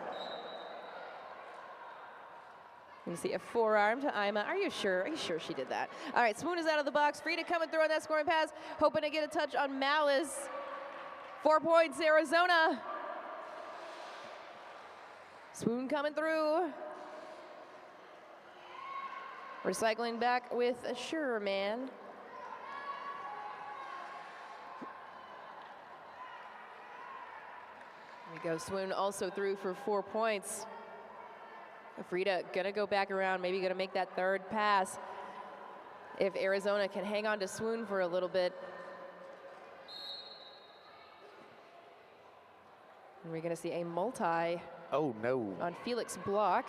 You can see a forearm to Ima. Are you sure? Are you sure she did that? All right, swoon is out of the box. Frida coming through on that scoring pass, hoping to get a touch on Malice. 4 points, Arizona. Swoon coming through. Recycling back with a Sure Man. There we go. Swoon also through for 4 points. Frida gonna go back around, maybe gonna make that third pass. If Arizona can hang on to Swoon for a little bit. And we're gonna see a multi. Oh, no. On Felix block.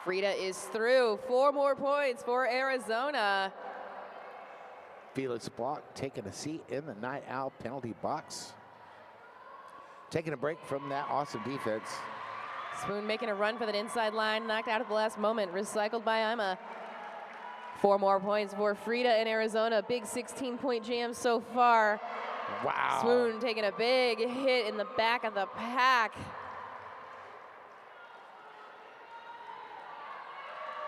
Frida is through. 4 more points for Arizona. Felix block taking a seat in the night owl penalty box. Taking a break from that awesome defense. Swoon making a run for that inside line, knocked out at the last moment, recycled by Ima. 4 more points for Frida in Arizona. Big 16-point jam so far. Wow. Swoon taking a big hit in the back of the pack.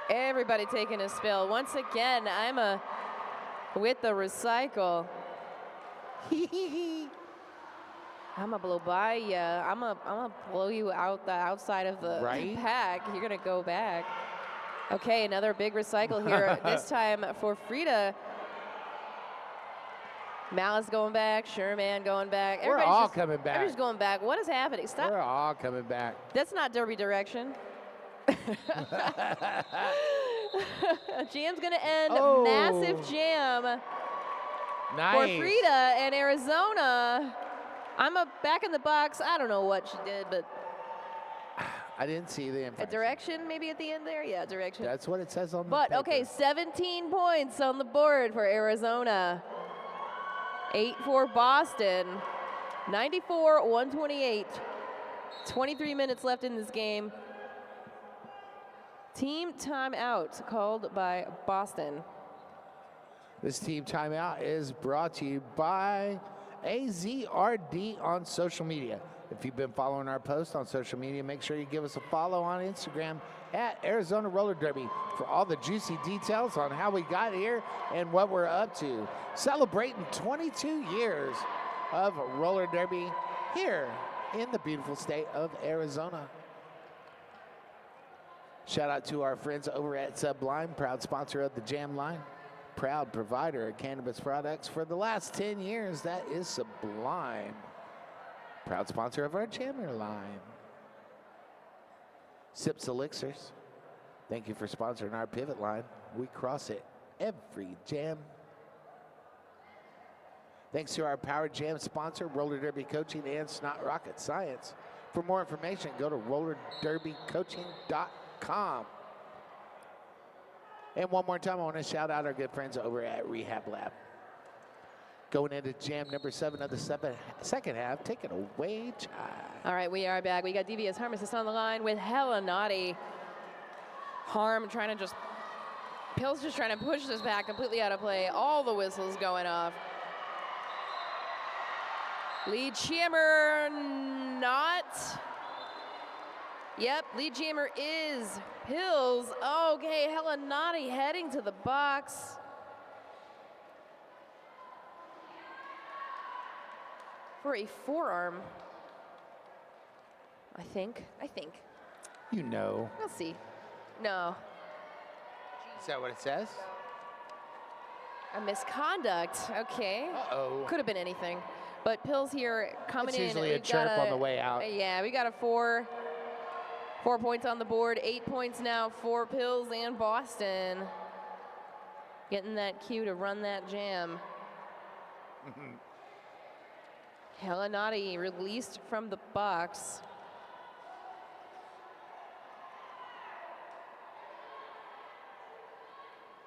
Everybody taking a spill. Once again, Ima with the recycle. I'm gonna blow by you. I'm gonna blow you out the outside of the pack. You're gonna go back. Okay, another big recycle here. This time for Frida. Malice going back, Sherman going back. We're all coming back. Everybody's going back. What is happening? Stop. We're all coming back. That's not derby direction. Jam's gonna end. Massive jam for Frida and Arizona. I'm back in the box. I don't know what she did, but I didn't see the infraction. A direction maybe at the end there? Yeah, direction. That's what it says on the But paper. okay, 17 points on the board for Arizona. 8 for Boston. 94-128. 23 minutes left in this game. Team timeout called by Boston. This team timeout is brought to you by AZRD on social media. If you've been following our posts on social media, make sure you give us a follow on Instagram at Arizona Roller Derby for all the juicy details on how we got here and what we're up to. Celebrating 22 years of roller derby here in the beautiful state of Arizona. Shout out to our friends over at Sublime, proud sponsor of the Jam Line. Proud provider of cannabis products for the last 10 years. That is Sublime. Proud sponsor of our Jammer line. Sips Elixirs. Thank you for sponsoring our pivot line. We cross it every jam. Thanks to our Power Jam sponsor, Roller Derby Coaching and Snot Rocket Science. For more information, go to rollerderbycoaching.com. rehablabrehab.com. And one more time, I want to shout out our good friends over at Rehab Lab. Going into jam number 7 of the second half. Take it away, Chai. All right, we are back. We got DVS Harmon on the line with Hella Naughty. Harm trying to just, Pill's just trying to push this back completely out of play. All the whistles going off. Lead jammer not. Yep, lead jammer is Pills. Okay, Hella Naughty heading to the box. For a forearm, I think. You know. We'll see. No. Is that what it says? A misconduct. Okay. Uh-oh. Could have been anything. But Pills here coming It's in. usually a We've chirp got on the way out. Yeah, we got a 4 points on the board. 8 points now for Pills and Boston. Getting that cue to run that jam. Hella Naughty released from the box.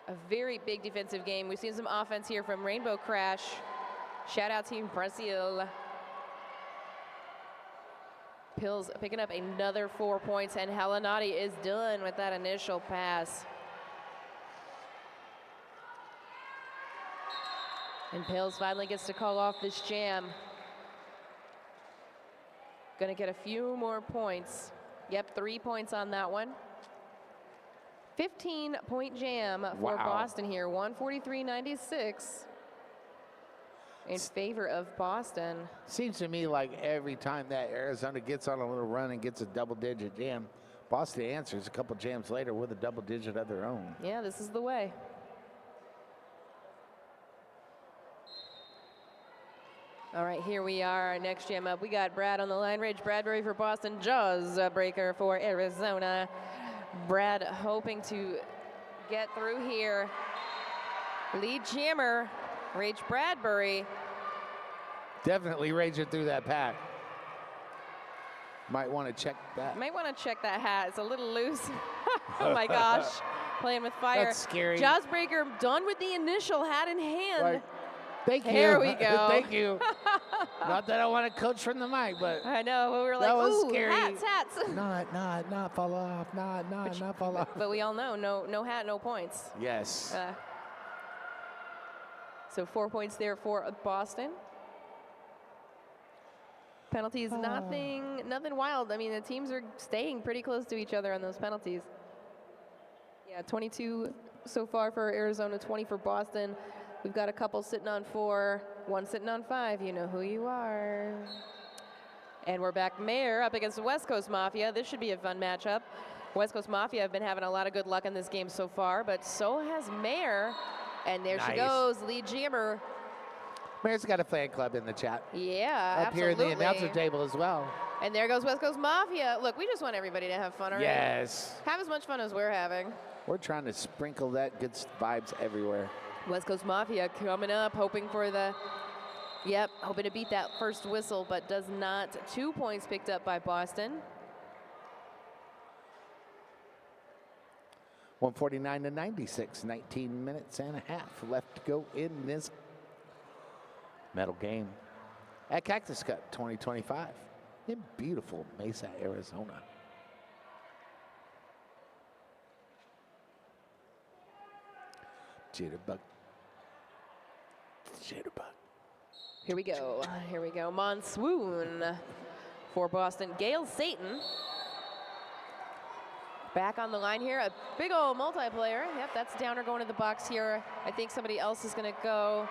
A very big defensive game. We've seen some offense here from Rainbow Crash. Shout out Team Brazil. Pills picking up another 4 points, and Hella Naughty is done with that initial pass. And Pills finally gets to call off this jam. Gonna get a few more points. Yep, 3 points on that one. 15-point jam for Boston here, 143.96 in favor of Boston. Seems to me like every time that Arizona gets on a little run and gets a double-digit jam, Boston answers a couple jams later with a double-digit of their own. Yeah, this is the way. All right, here we are, our next jam up. We got Brad on the line, Rage Bradbury for Boston, Jaws Breaker for Arizona. Brad hoping to get through here. Lead jammer, Rage Bradbury. Definitely raging through that pack. Might want to check that. Might want to check that hat. It's a little loose. Oh my gosh, playing with fire. That's scary. Jaws Breaker done with the initial hat in hand. Like, thank you. There we go. Thank you. Not that I want to coach from the mic, but I know, we were like, that was ooh, scary. hats. Not fall off. Not fall off. But we all know, no hat, no points. Yes. So 4 points there for Boston. Penalties, nothing wild. I mean, the teams are staying pretty close to each other on those penalties. Yeah, 22 so far for Arizona, 20 for Boston. We've got a couple sitting on 4, one sitting on 5. You know who you are. And we're back. Mayor up against the West Coast Mafia. This should be a fun matchup. West Coast Mafia have been having a lot of good luck in this game so far, but so has Mayor. And there she goes, lead jammer. Mayor's got a fan club in the chat. Yeah, Up here in the announcer table as well. And there goes West Coast Mafia. Look, we just want everybody to have fun, all right? Yes. Have as much fun as we're having. We're trying to sprinkle that good vibes everywhere. West Coast Mafia coming up, hoping for the, hoping to beat that first whistle, but does not. 2 points picked up by Boston. 149-96, 19 minutes and a half left to go in this medal game at Cactus Cup 2025 in beautiful Mesa, Arizona. Jitterbug. Here we go. Monsoon for Boston. Gail Satan back on the line here. A big old multiplayer. Yep, that's Downer going to the box here. I think somebody else is going to go.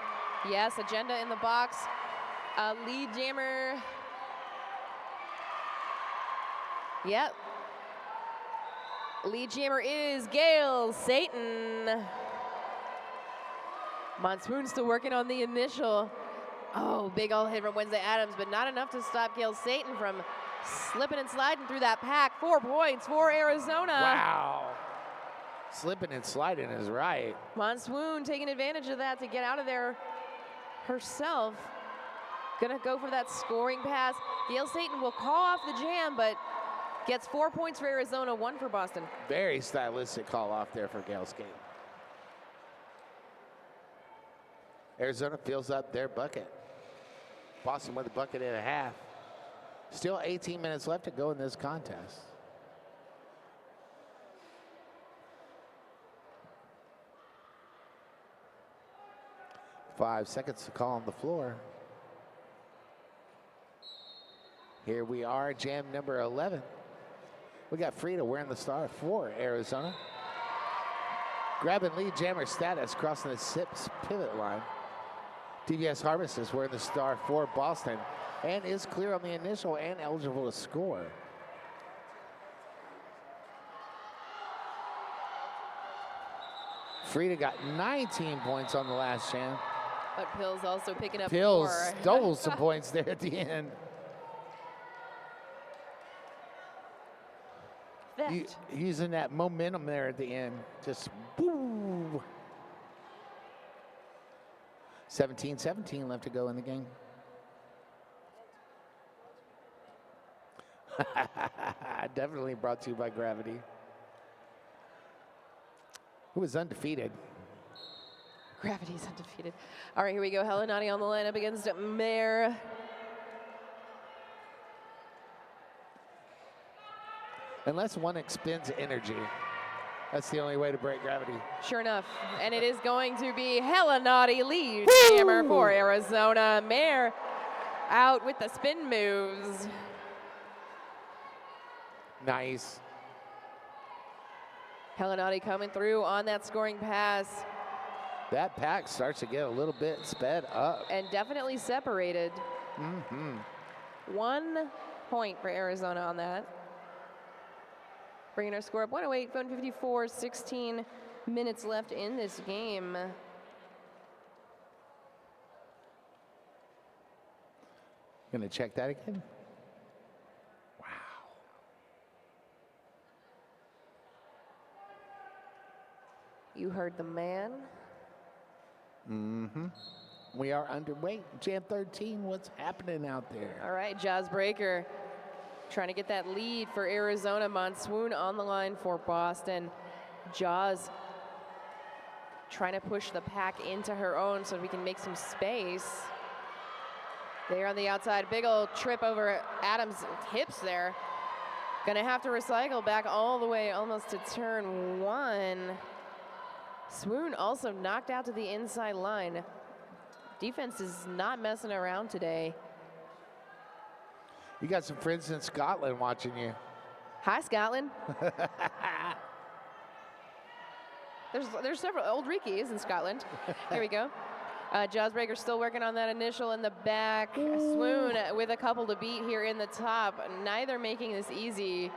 Yes, Agenda in the box. Lead jammer. Yep. Lead jammer is Gail Satan. Monsoon still working on the initial. Oh, big old hit from Wednesday Adams, but not enough to stop Gail Satan from slipping and sliding through that pack. 4 points for Arizona. Wow. Slipping and sliding is right. Monsoon taking advantage of that to get out of there herself. Gonna go for that scoring pass. Gail Satan will call off the jam, but Gets 4 points for Arizona, 1 for Boston. Very stylistic call off there for Gale Skate. Arizona fills up their bucket. Boston with a bucket and a half. Still 18 minutes left to go in this contest. Five seconds to call on the floor. Here we are, jam number 11. We got Frida wearing the star for Arizona. Grabbing lead jammer status, crossing the SIPS pivot line. DVS Harvest is wearing the star for Boston and is clear on the initial and eligible to score. Frida got 19 points on the last jam. But Pills also picking up Pills 4. stole some points there at the end. Using that momentum there at the end. Just woo. 17-17 left to go in the game. Definitely brought to you by Gravity. Who is undefeated? Gravity's undefeated. All right, here we go. Helenati on the lineup against Mare. Unless one expends energy, that's the only way to break Gravity. Sure enough, and it is going to be Helenati lead jammer for Arizona. Mare out with the spin moves. Nice. Helenati coming through on that scoring pass. That pack starts to get a little bit sped up. And definitely separated. 1 point for Arizona on that. Bringing our score up 108, 154, 16 minutes left in this game. Gonna check that again. Wow. You heard the man. We are underweight. Jam 13, what's happening out there? All right, Jaws Breaker trying to get that lead for Arizona. Monsoon on the line for Boston. Jaws trying to push the pack into her own so we can make some space. There on the outside, big old trip over Adams' hips there. Gonna have to recycle back all the way almost to turn 1. Swoon also knocked out to the inside line. Defense is not messing around today. You got some friends in Scotland watching you. Hi, Scotland. There's several. Old Ricky is in Scotland. Here we go. Jawsbreaker still working on that initial in the back. Swoon with a couple to beat here in the top. Neither making this easy.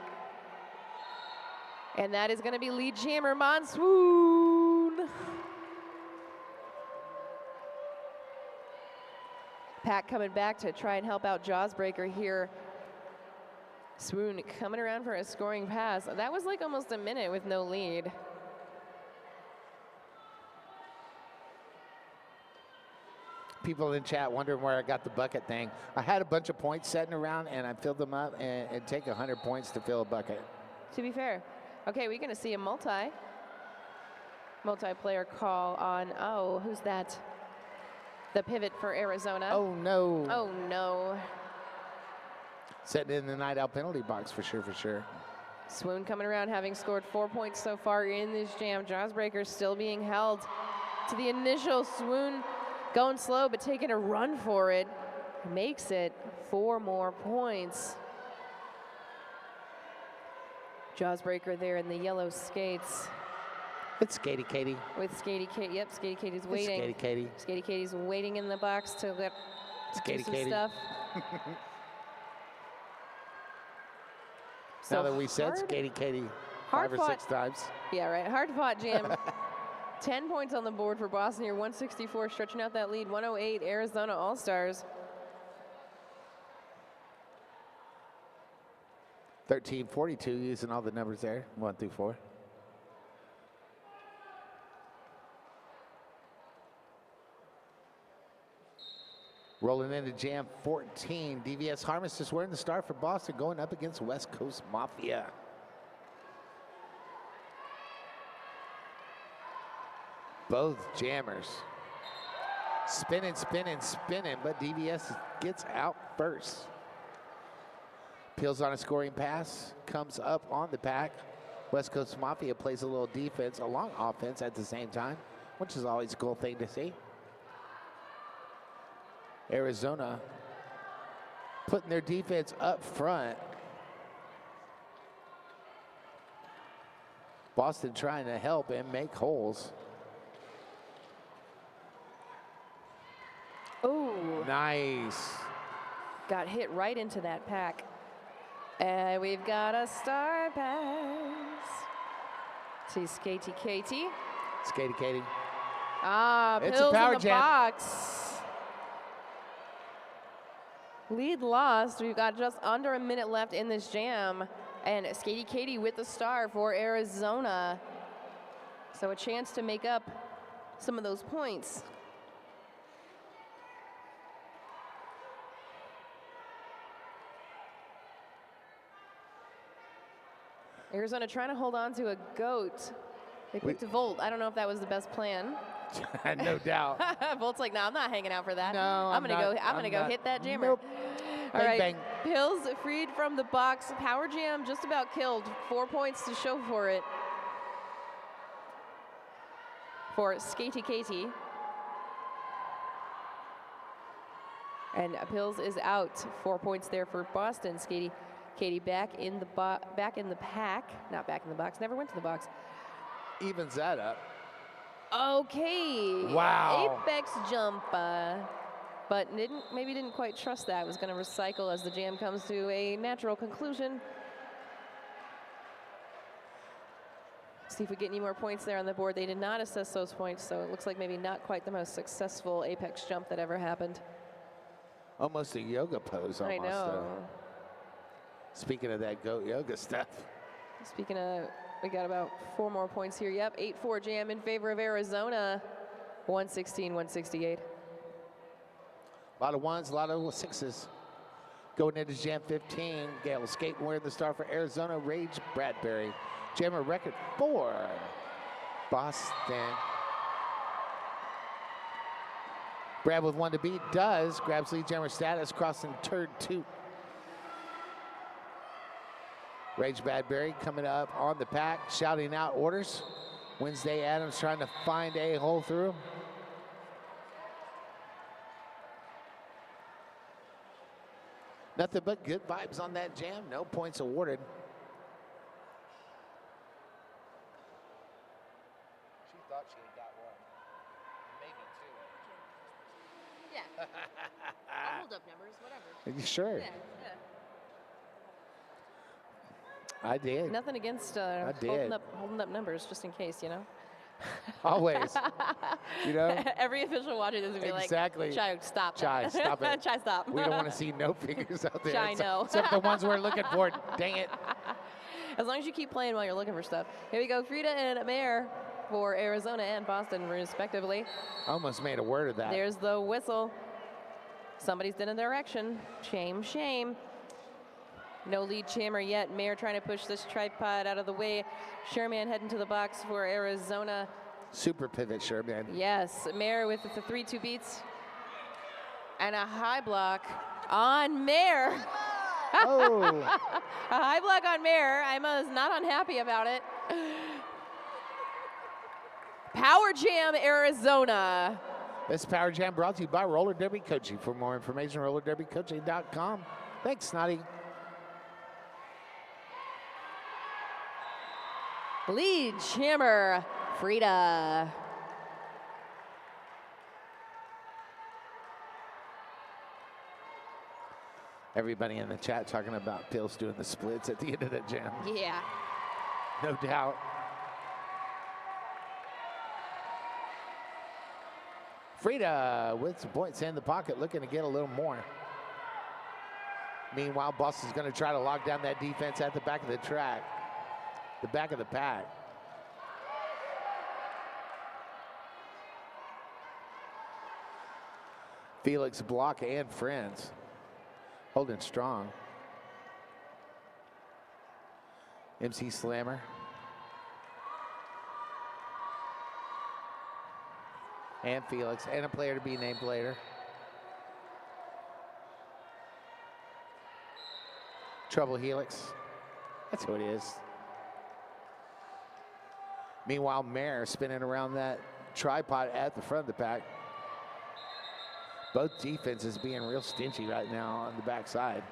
And that is going to be lead jammer Monsoon. Pack coming back to try and help out Jawsbreaker here. Swoon coming around for a scoring pass. That was like almost a minute with no lead. People in chat wondering where I got the bucket thing. I had a bunch of points sitting around and I filled them up, and it'd take 100 points to fill a bucket. To be fair. Okay, we're gonna see a multiplayer call on, oh, who's that? The pivot for Arizona. Oh no. Oh no. Setting in the night out penalty box for sure, for sure. Swoon coming around, having scored 4 points so far in this jam. Jawsbreaker still being held to the initial. Swoon going slow, but taking a run for it. Makes it 4 more points. Jawsbreaker there in the yellow skates. It's Skatey Katie. With Skatey Katie. Yep, Skatey Katie's waiting. Skatey Katie. Skatey Katie's waiting in the box to let do Skatey some Katie. stuff. Now that we said Skatey Katie 5 or 6 times. Yeah, right. Hard-fought jam. 10 points on the board for Boston here. 164 stretching out that lead. 108 Arizona All-Stars. 1342 using all the numbers there, 1 through 4. Rolling into Jam 14, DVS Harmisters wearing the star for Boston, going up against West Coast Mafia. Both jammers spinning, spinning, spinning, but DVS gets out first. Peels on a scoring pass, comes up on the pack. West Coast Mafia plays a little defense along offense at the same time, which is always a cool thing to see. Arizona putting their defense up front. Boston trying to help and make holes. Oh. Nice. Got hit right into that pack. And we've got a star pass. See Skatey Katie. Skatey Katie. Ah, It's Pills a power in the jam. box. Lead lost. We've got just under a minute left in this jam. And Skatey Katie with the star for Arizona. So a chance to make up some of those points. Arizona trying to hold on to a goat. They picked a Volt. I don't know if that was the best plan. No doubt. Volt's like, no, I'm not hanging out for that. No, I'm gonna go. I'm gonna go hit that jammer. Nope. All right. Bang. Pills freed from the box. Power jam just about killed. 4 points to show for it. For Skatey Katie. And Pills is out. 4 points there for Boston. Skatey Katie back in the pack. Not back in the box. Never went to the box. Evens that up. Okay. Wow. Apex jump. But maybe didn't quite trust that. Was going to recycle as the jam comes to a natural conclusion. See if we get any more points there on the board. They did not assess those points, so it looks like maybe not quite the most successful Apex jump that ever happened. Almost a yoga pose, almost. I know. Speaking of that goat yoga stuff. Speaking of, we got about 4 more points here. Yep, 8-4 jam in favor of Arizona. 116-168. A lot of ones, a lot of sixes. Going into Jam 15, Gale Skate wearing the star for Arizona, Rage Bradbury. Jammer record 4, Boston. Brad with 1 to beat, does, grabs lead jammer status, crossing turn 2. Rage Bradbury coming up on the pack, shouting out orders. Wednesday Adams trying to find a hole through. Nothing but good vibes on that jam. No points awarded. She thought she had got 1. Maybe 2. Yeah. I'll hold up numbers, whatever. Are you sure? Yeah. I did. Nothing against holding up numbers, just in case, you know. Always. You know? Every official watching this would be Exactly. like, Chai, stop. Chai, stop it. Chai, stop. We don't want to see no fingers out there. Chai, no. Except the ones we're looking for. Dang it. As long as you keep playing while you're looking for stuff. Here we go, Frida and Mayer for Arizona and Boston, respectively. Almost made a word of that. There's the whistle. Somebody's in a direction. Shame, shame. No lead jammer yet. Mayer trying to push this tripod out of the way. Sherman heading to the box for Arizona. Super pivot, Sherman. Yes, Mayer with the 3-2 beats. And a high block on Mayer. Oh. A high block on Mayer. Ima is not unhappy about it. Power Jam, Arizona. This Power Jam brought to you by Roller Derby Coaching. For more information, rollerderbycoaching.com. Thanks, Snotty. Lead jammer, Frida. Everybody in the chat talking about Pills doing the splits at the end of that jam. Yeah. No doubt. Frida with some points in the pocket, looking to get a little more. Meanwhile, Boston's going to try to lock down that defense at the back of the track, the back of the pack. Felix block and friends. Holding strong. MC Slammer. And Felix, and a player to be named later. Trouble Helix. That's who it is. Meanwhile, Mare spinning around that tripod at the front of the pack. Both defenses being real stingy right now on the backside.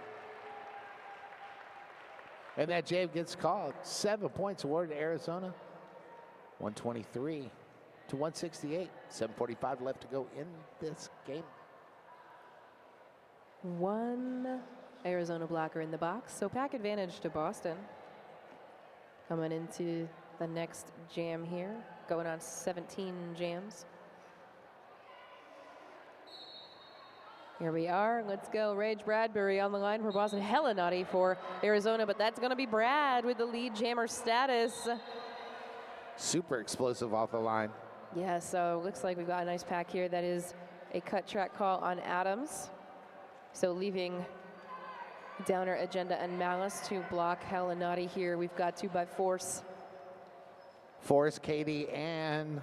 And that jam gets called. 7 points awarded to Arizona. 123 to 168. 7:45 left to go in this game. One Arizona blocker in the box, so pack advantage to Boston. Coming into the next jam here, going on 17 jams. Here we are, let's go. Rage Bradbury on the line for Boston. Hella naughty for Arizona, but that's gonna be Brad with the lead jammer status. Super explosive off the line. Yeah, so looks like we've got a nice pack here. That is a cut track call on Adams. So leaving Downer, Agenda, and Malice to block Hella Naughty here. We've got 2 by Force. Force, Katie, and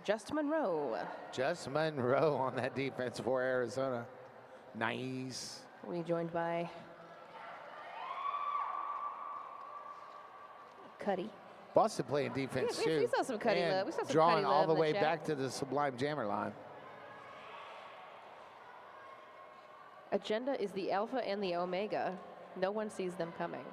Just Monroe. Just Monroe on that defense for Arizona. Nice. Rejoined by Cuddy. Boston playing defense too. We saw some Cuddy and love. We saw some drawing Cuddy all love the in way chat. back to the Sublime Jammer line. Agenda is the Alpha and the Omega. No one sees them coming.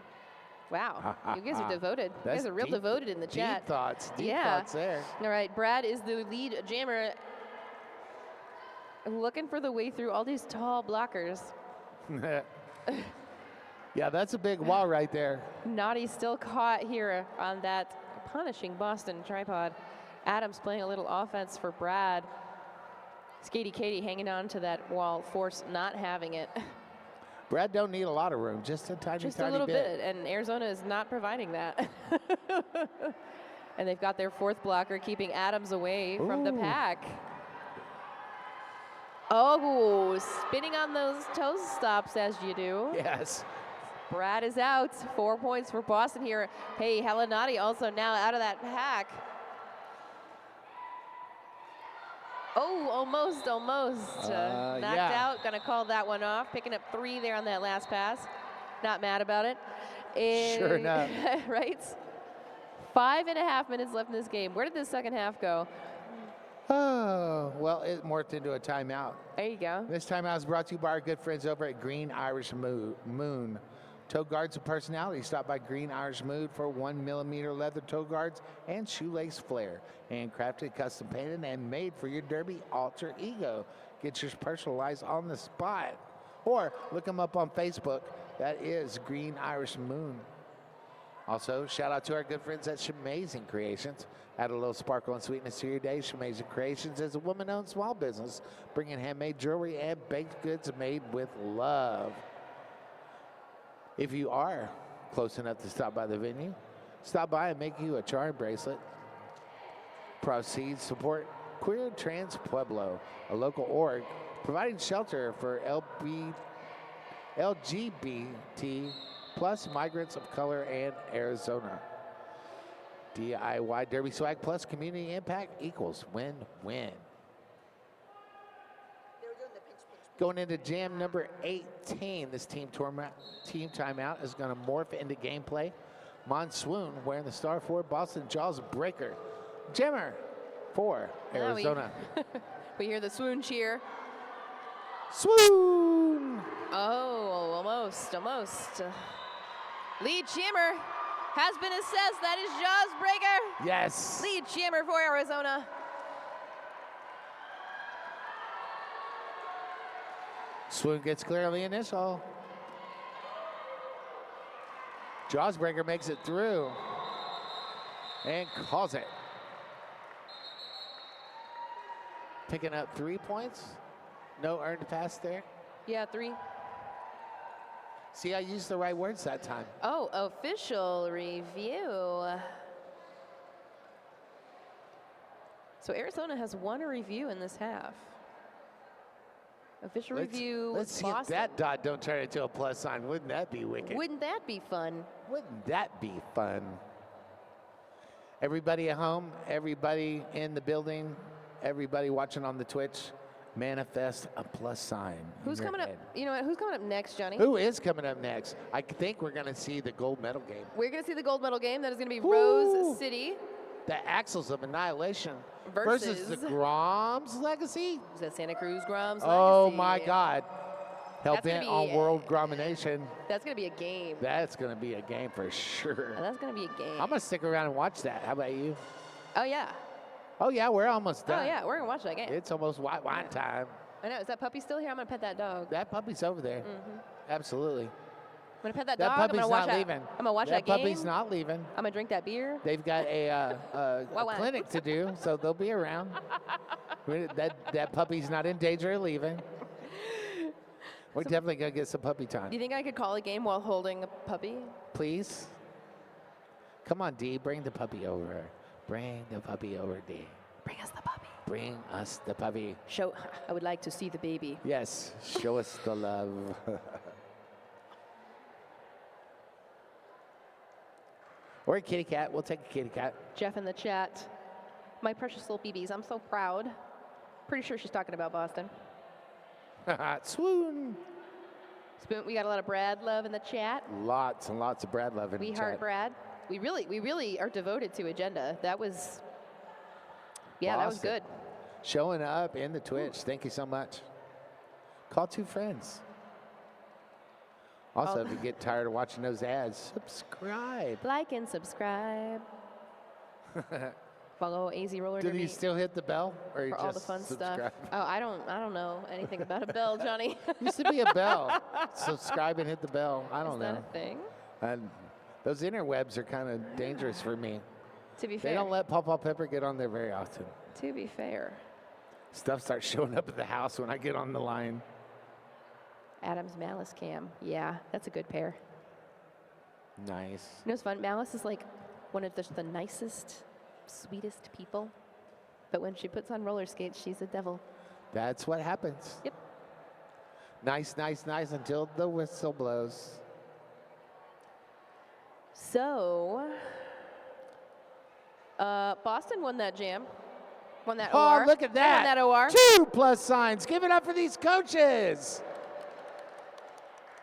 Wow, you guys are devoted. You guys are real devoted in the chat. Deep thoughts Yeah. there. All right, Brad is the lead jammer. Looking for the way through all these tall blockers. Yeah, that's a big wall right there. Naughty still caught here on that punishing Boston tripod. Adams playing a little offense for Brad. Skatey Katie hanging on to that wall, Force not having it. Brad don't need a lot of room, just a tiny, Just tiny a little bit. and Arizona is not providing that. And they've got their 4th blocker keeping Adams away from the pack. Oh, spinning on those toe stops as you do. Yes. Brad is out. 4 points for Boston here. Hey, Hella Naughty also now out of that pack. Oh, almost. Knocked out. Gonna call that one off. Picking up 3 there on that last pass. Not mad about it. Sure enough. Right? 5.5 minutes left in this game. Where did the second half go? Oh, well, it morphed into a timeout. There you go. This timeout is brought to you by our good friends over at Green Irish Moon. Toe guards and personality. Stop by Green Irish Moon for 1mm leather toe guards and shoelace flare. Handcrafted, custom painted, and made for your derby alter ego. Get yours personalized on the spot. Or look them up on Facebook. That is Green Irish Moon. Also, shout out to our good friends at Shamazing Creations. Add a little sparkle and sweetness to your day. Shamazing Creations is a woman-owned small business bringing handmade jewelry and baked goods made with love. If you are close enough to stop by the venue, stop by and make you a charm bracelet. Proceeds support Queer Trans Pueblo, a local org providing shelter for LGBT plus migrants of color in Arizona. DIY Derby Swag plus community impact equals win-win. Going into jam number 18, this team timeout is going to morph into gameplay. Monsoon wearing the star for Boston Jaws Breaker. Jammer for Arizona. We hear the swoon cheer. Swoon! Oh, almost. Lead jammer has been assessed. That is Jaws Breaker. Yes. Lead jammer for Arizona. Swoon gets clear on the initial. Jawsbreaker makes it through and calls it. Picking up 3 points. No earned pass there. Yeah, 3. See, I used the right words that time. Oh, official review. So Arizona has 1 review in this half. Official review. Let's see Boston. if that dot don't turn into a plus sign. Wouldn't that be wicked? Wouldn't that be fun? Wouldn't that be fun? Everybody at home, everybody in the building, everybody watching on the Twitch, manifest a plus sign. Who's coming up? You know what? Who's coming up next, Johnny? Who is coming up next? I think we're going to see the gold medal game. We're going to see the gold medal game. That is going to be Woo! Rose City The Axles of Annihilation versus the Grom's Legacy. Is that Santa Cruz Grom's Oh Legacy? my God. Hell That's gonna bent be on world gromination. That's going to be a game. That's going to be a game for sure. That's going to be a game. I'm going to stick around and watch that. How about you? Oh, yeah. Oh, yeah, we're almost done. Oh, yeah. We're going to watch that game. It's almost wine time. I know. Is that puppy still here? I'm going to pet that dog. That puppy's over there. Absolutely. I'm going to pet that That dog. puppy's I'm going to watch not that. leaving. I'm going to watch that game. puppy's not leaving. I'm going to drink that beer. They've got a Wow. clinic to do, so they'll be around. that puppy's not in danger of leaving. We're definitely going to get some puppy time. Do you think I could call a game while holding a puppy? Please? Come on, D. Bring the puppy over. Bring the puppy over, D. Bring us the puppy. Bring us the puppy. I would like to see the baby. Yes, show us the love. Or a kitty cat. We'll take a kitty cat. Jeff in the chat. My precious little BBs. I'm so proud. Pretty sure she's talking about Boston. Swoon. Spoon, we got a lot of Brad love in the chat. Lots and lots of Brad love in We the heart chat. Brad. We really are devoted to Agenda. That was, yeah, that was Boston. good. Showing up in the Twitch. Thank you so much. Call 2 friends. Also, if you get tired of watching those ads, subscribe. Like and subscribe. Follow AZ Roller Did Derby you still hit the bell, or you for just all the fun subscribe? stuff. Oh, I don't know anything about a bell, Johnny. Used to be a bell. Subscribe and hit the bell. I don't Is know. that a thing? And those interwebs are kind of dangerous for me. To be They fair. don't let Paw Pepper get on there very often. To be fair. Stuff starts showing up at the house when I get on the line. Adam's Malice Cam. Yeah, that's a good pair. Nice. You know what's fun? Malice is like one of the nicest, sweetest people. But when she puts on roller skates, she's a devil. That's what happens. Yep. Nice, nice, nice until the whistle blows. So, Boston won that jam. Won that Oh, OR. look at They won that. that OR. 2 plus signs. Give it up for these coaches.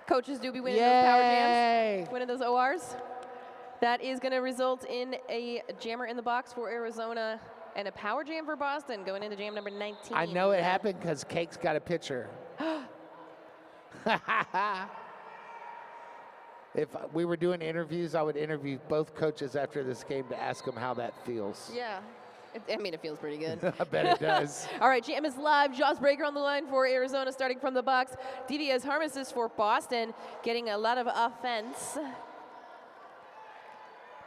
Coaches do be winning those power Yay. jams, winning those ORs. That is going to result in a jammer in the box for Arizona and a power jam for Boston going into jam number 19. I know it happened because Cake's got a picture. If we were doing interviews, I would interview both coaches after this game to ask them how that feels. Yeah. I mean, it feels pretty good. I bet it does. All right, jam is live. Jaws Breaker on the line for Arizona, starting from the box. DVS Harnesses for Boston, getting a lot of offense.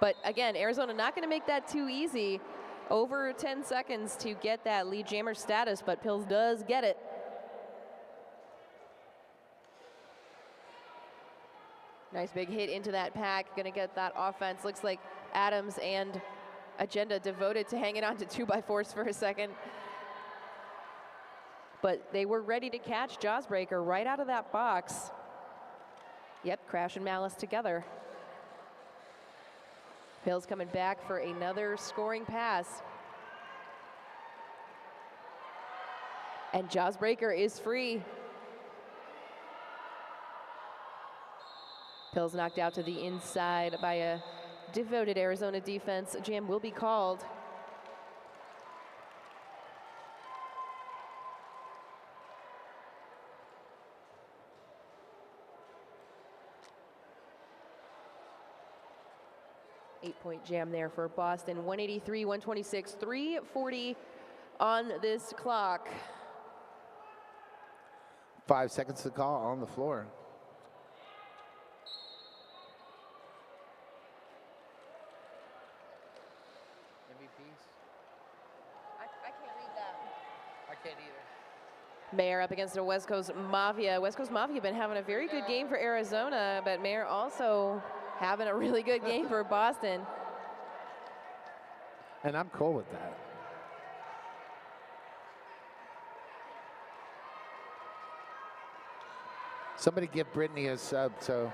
But again, Arizona not going to make that too easy. Over 10 seconds to get that lead jammer status, but Pills does get it. Nice big hit into that pack. Going to get that offense. Looks like Adams and Agenda devoted to hanging on to 2x4s for a second. But they were ready to catch Jawsbreaker right out of that box. Yep, Crash and Malice together. Pills coming back for another scoring pass. And Jawsbreaker is free. Pills knocked out to the inside by a devoted Arizona defense. A jam will be called. Eight-point jam there for Boston. 183, 126, 340 on this clock. 5 seconds to call on the floor. MVPs? I can't read that. I can't either. Mayer up against the West Coast Mafia. West Coast Mafia been having a very good game for Arizona, but Mayer also having a really good game for Boston. And I'm cool with that. Somebody give Brittany a sub so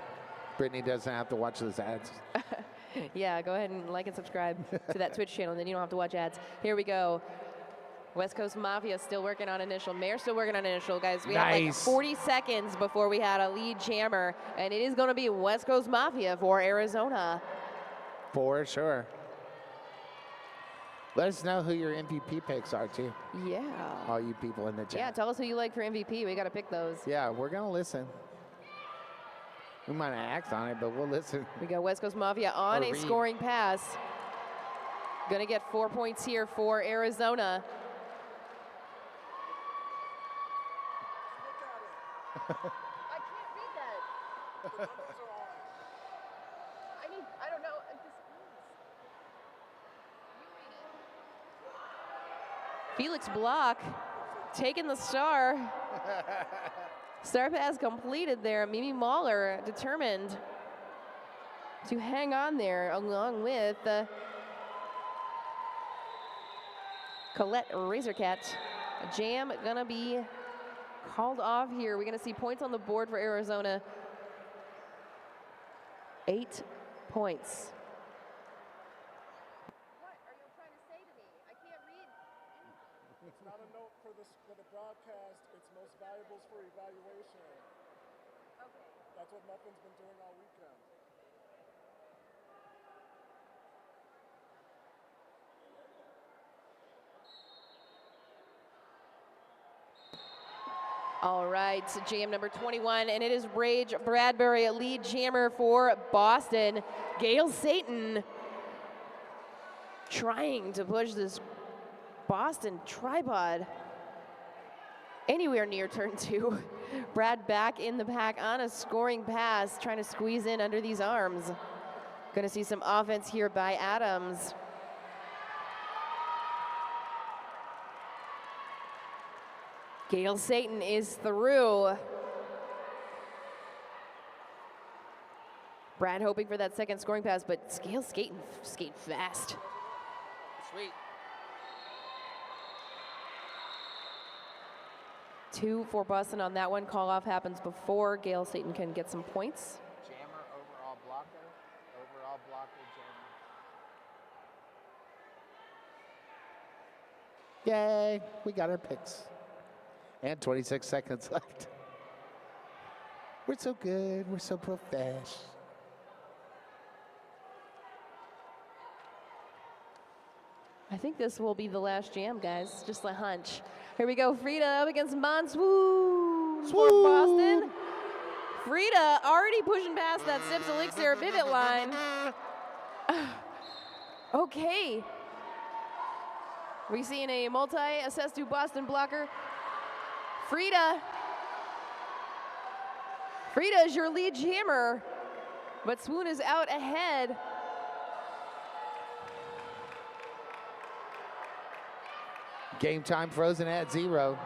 Brittany doesn't have to watch those ads. Yeah, go ahead and like and subscribe to that Twitch channel, and then you don't have to watch ads. Here we go. West Coast Mafia still working on initial. Mayor still working on initial, guys. We have like 40 seconds before we had a lead jammer, and it is going to be West Coast Mafia for Arizona. For sure. Let us know who your MVP picks are, too. Yeah. All you people in the chat. Yeah, tell us who you like for MVP. We got to pick those. Yeah, we're going to listen. We might not act on it, but we'll listen. We got West Coast Mafia on a scoring pass. Going to get 4 points here for Arizona. I can't read that. I don't know. Felix Block taking the star. Star pass completed there. Mimi Mahler determined to hang on there along with Colette Razorcat. A jam gonna be called off here. We're gonna see points on the board for Arizona. 8 points. What are you trying to say to me? I can't read. It's not a note for the broadcast. It's most valuables for evaluation. Okay. That's what Muffin's been doing all weekend. All right, jam number 21, and it is Rage Bradbury, a lead jammer for Boston. Gail Satan trying to push this Boston tripod anywhere near turn 2. Brad back in the pack on a scoring pass, trying to squeeze in under these arms. Gonna see some offense here by Adams. Gail Satan is through. Brad hoping for that second scoring pass, but Gail skating fast. Sweet. 2 for Boston on that one. Call off happens before Gail Satan can get some points. Jammer, overall blocker, jammer. Yay, we got our picks. And 26 seconds left. We're so good, we're so profesh. I think this will be the last jam, guys. Just a hunch. Here we go. Frida up against Monswoon for Boston. Frida already pushing past that Sips Elixir Vivid line. Okay. We seeing a multi-assess to Boston blocker. Frida is your lead jammer, but Swoon is out ahead. Game time frozen at 0.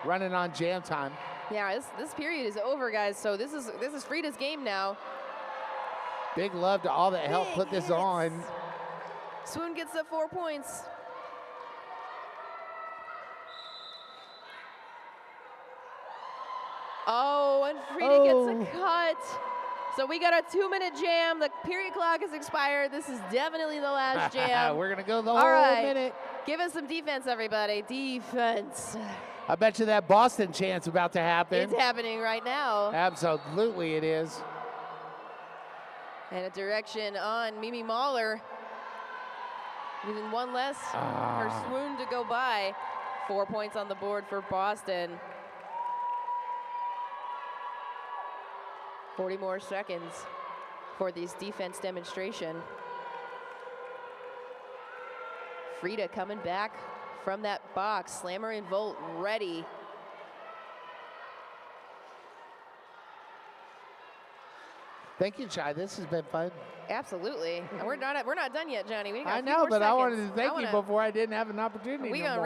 Running on jam time. Yeah, this period is over, guys. So this is Frida's game now. Big love to all that helped put this on. Swoon gets the 4 points. Oh, and Frida gets a cut. So we got a 2-minute jam. The period clock has expired. This is definitely the last jam. We're going to go the whole minute. Give us some defense, everybody. Defense. I bet you that Boston chant's about to happen. It's happening right now. Absolutely it is. And a direction on Mimi Mahler. Even one less for Swoon to go by. 4 points on the board for Boston. 40 more seconds for this defense demonstration. Frida coming back from that box. Slammer and Volt ready. Thank you, Chai. This has been fun. Absolutely. And we're not done yet, Johnny. We got I a few know, more but seconds. I wanted to thank you before I didn't have an opportunity. We're gonna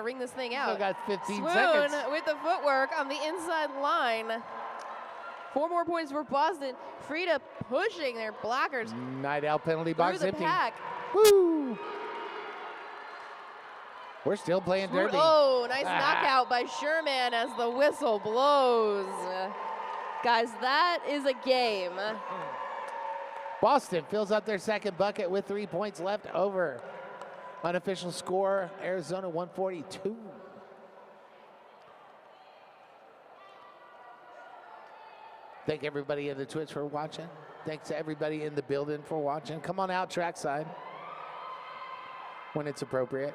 ring this thing out. Still got 15 Swoon seconds. with the footwork on the inside line. 4 more points for Boston. Frida pushing their blockers Night out penalty through box the empty. pack. Woo! We're still playing derby. Oh, nice knockout by Sherman as the whistle blows. Guys, that is a game. Boston fills up their second bucket with 3 points left over. Unofficial score, Arizona 142. Thank everybody in the Twitch for watching. Thanks to everybody in the building for watching. Come on out trackside when it's appropriate.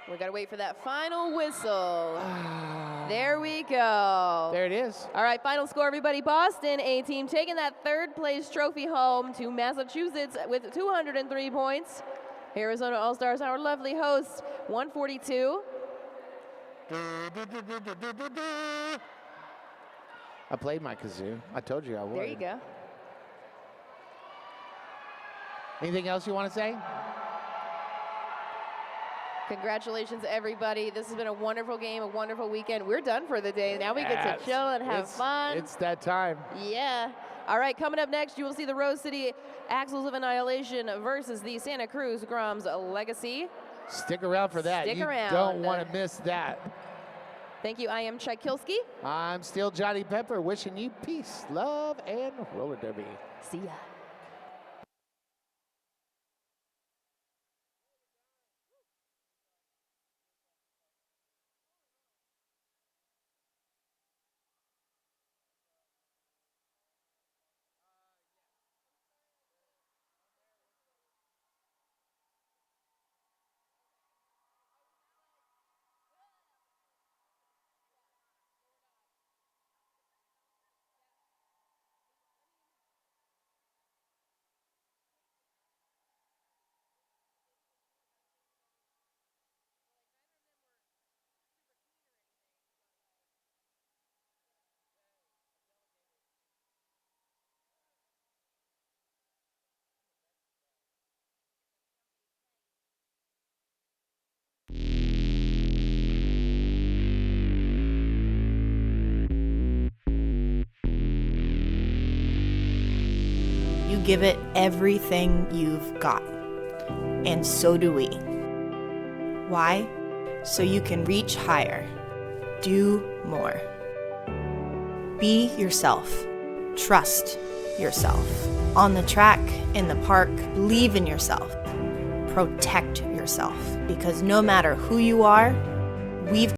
We gotta wait for that final whistle. There we go. There it is. All right, final score, everybody. Boston A-team taking that third place trophy home to Massachusetts with 203 points. Arizona All-Stars, our lovely hosts, 142. I played my kazoo. I told you I would. There you go. Anything else you want to say? Congratulations, everybody. This has been a wonderful game, a wonderful weekend. We're done for the day. Now we get to chill and have fun. It's that time. Yeah. All right, coming up next, you will see the Rose City Axles of Annihilation versus the Santa Cruz Groms Legacy. Stick around for that. Stick around. You don't want to miss that. Thank you. I am Tchaikovsky. I'm still Johnny Pepper, wishing you peace, love, and roller derby. See ya. You give it everything you've got. And so do we. Why? So you can reach higher. Do more. Be yourself. Trust yourself. On the track, in the park, believe in yourself. Protect yourself. Because no matter who you are, we've